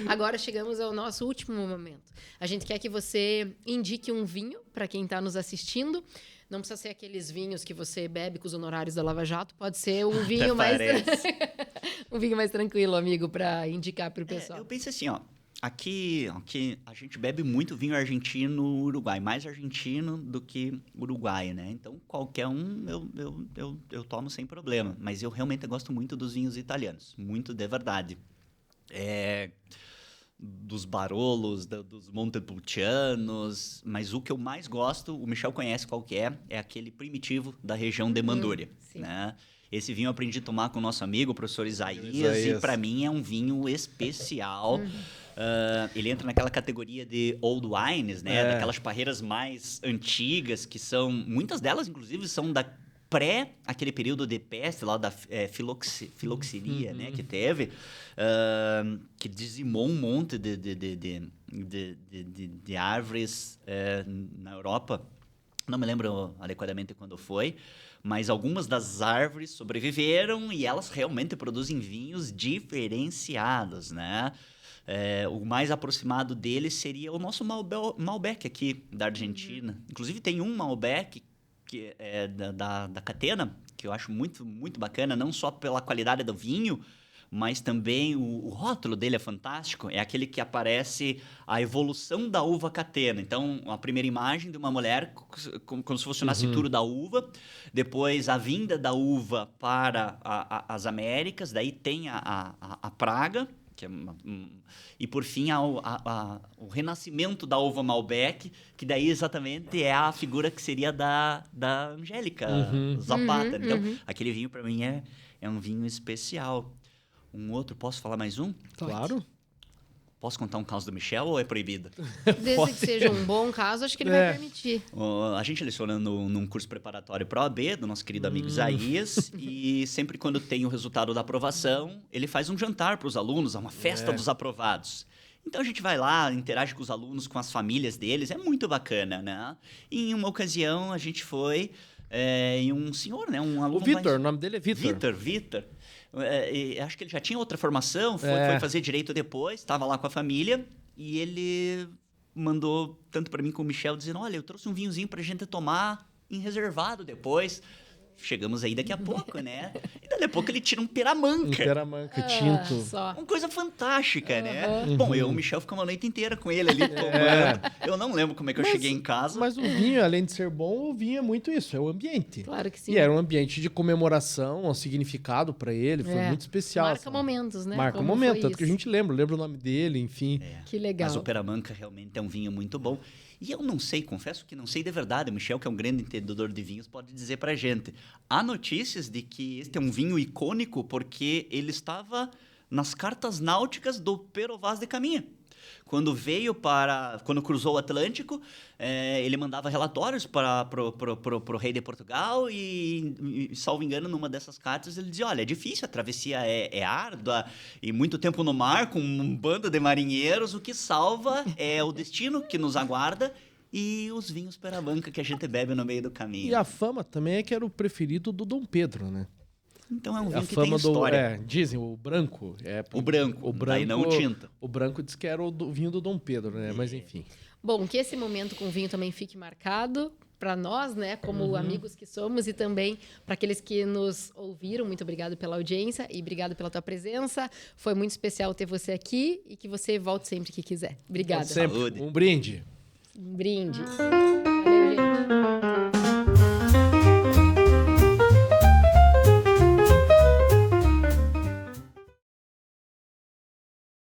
Agora chegamos ao nosso último momento. A gente quer que você indique um vinho para quem está nos assistindo. Não precisa ser aqueles vinhos que você bebe com os honorários da Lava Jato. Pode ser um vinho um vinho mais tranquilo, amigo, para indicar para o pessoal. Eu penso assim, ó. Aqui a gente bebe muito vinho argentino-uruguai. Mais argentino do que uruguai, né? Então, qualquer um eu tomo sem problema. Mas eu realmente gosto muito dos vinhos italianos. Muito de verdade. Dos Barolos, dos Montepulcianos, mas o que eu mais gosto, o Michel conhece qual que é aquele primitivo da região de Manduria, né? Esse vinho eu aprendi a tomar com o nosso amigo, o professor Isaías, e para mim é um vinho especial. Ele entra naquela categoria de old wines, né? Daquelas parreiras mais antigas, que são, muitas delas inclusive são da aquele período de peste lá da filoxiria, né, que teve, que dizimou um monte de árvores na Europa. Não me lembro adequadamente quando foi, mas algumas das árvores sobreviveram e elas realmente produzem vinhos diferenciados, né? O mais aproximado deles seria o nosso Malbec aqui da Argentina. Inclusive tem um Malbec que é da Catena, que eu acho muito, muito bacana, não só pela qualidade do vinho, mas também o rótulo dele é fantástico. É aquele que aparece a evolução da uva Catena. Então, a primeira imagem de uma mulher como se fosse o nascituro da uva, depois a vinda da uva para as Américas, daí tem a praga, que é e por fim o renascimento da uva Malbec, que daí exatamente é a figura que seria da Angélica Zapata. Então, aquele vinho para mim é um vinho especial. Um outro, posso falar mais um? Claro. Posso contar um caso do Michel ou é proibido? Desde que seja um bom caso, acho que ele vai permitir. A gente leciona num curso preparatório para a OAB, do nosso querido amigo Isaías, e sempre quando tem o resultado da aprovação, ele faz um jantar para os alunos, uma festa dos aprovados. Então a gente vai lá, interage com os alunos, com as famílias deles, é muito bacana, né? E em uma ocasião a gente foi e um senhor, né? Um aluno. O Vitor, o nome dele é Vitor. Vitor. Acho que ele já tinha outra formação, foi fazer direito depois, estava lá com a família, e ele mandou, tanto para mim como o Michel, dizendo, olha, eu trouxe um vinhozinho para a gente tomar em reservado depois. chegamos aí daqui a pouco, né? E daqui a pouco ele tira um Peramanca. Um Peramanca tinto. Só. Uma coisa fantástica, né? Bom, eu e o Michel ficamos a noite inteira com ele ali tomando. Eu não lembro como é que eu cheguei em casa. Mas o vinho, além de ser bom, o vinho é muito isso, é o ambiente. Claro que sim. E era um ambiente de comemoração, um significado para ele, foi muito especial. Marca momentos, né? Marca momentos, tanto que a gente lembra o nome dele, enfim. Que legal. Mas o Peramanca realmente é um vinho muito bom. E eu não sei, confesso que não sei de verdade. O Michel, que é um grande entendedor de vinhos, pode dizer pra gente. Há notícias de que este é um vinho icônico porque ele estava nas cartas náuticas do Pero Vaz de Caminha. Quando cruzou o Atlântico, ele mandava relatórios para o rei de Portugal e, salvo engano, numa dessas cartas ele dizia, olha, é difícil, a travessia é árdua e muito tempo no mar com um bando de marinheiros, o que salva é o destino que nos aguarda e os vinhos Peramanca que a gente bebe no meio do caminho. E a fama também é que era o preferido do Dom Pedro, né? Então é um vinho que fama tem história. Dizem, o branco. O branco, aí não o tinto. O branco diz que era o vinho do Dom Pedro, né? Mas enfim. Bom, que esse momento com vinho também fique marcado para nós, né, como amigos que somos, e também para aqueles que nos ouviram. Muito obrigado pela audiência e obrigado pela tua presença. Foi muito especial ter você aqui e que você volte sempre que quiser. Obrigada. Sempre. Saúde. Um brinde. Um brinde. Valeu, gente.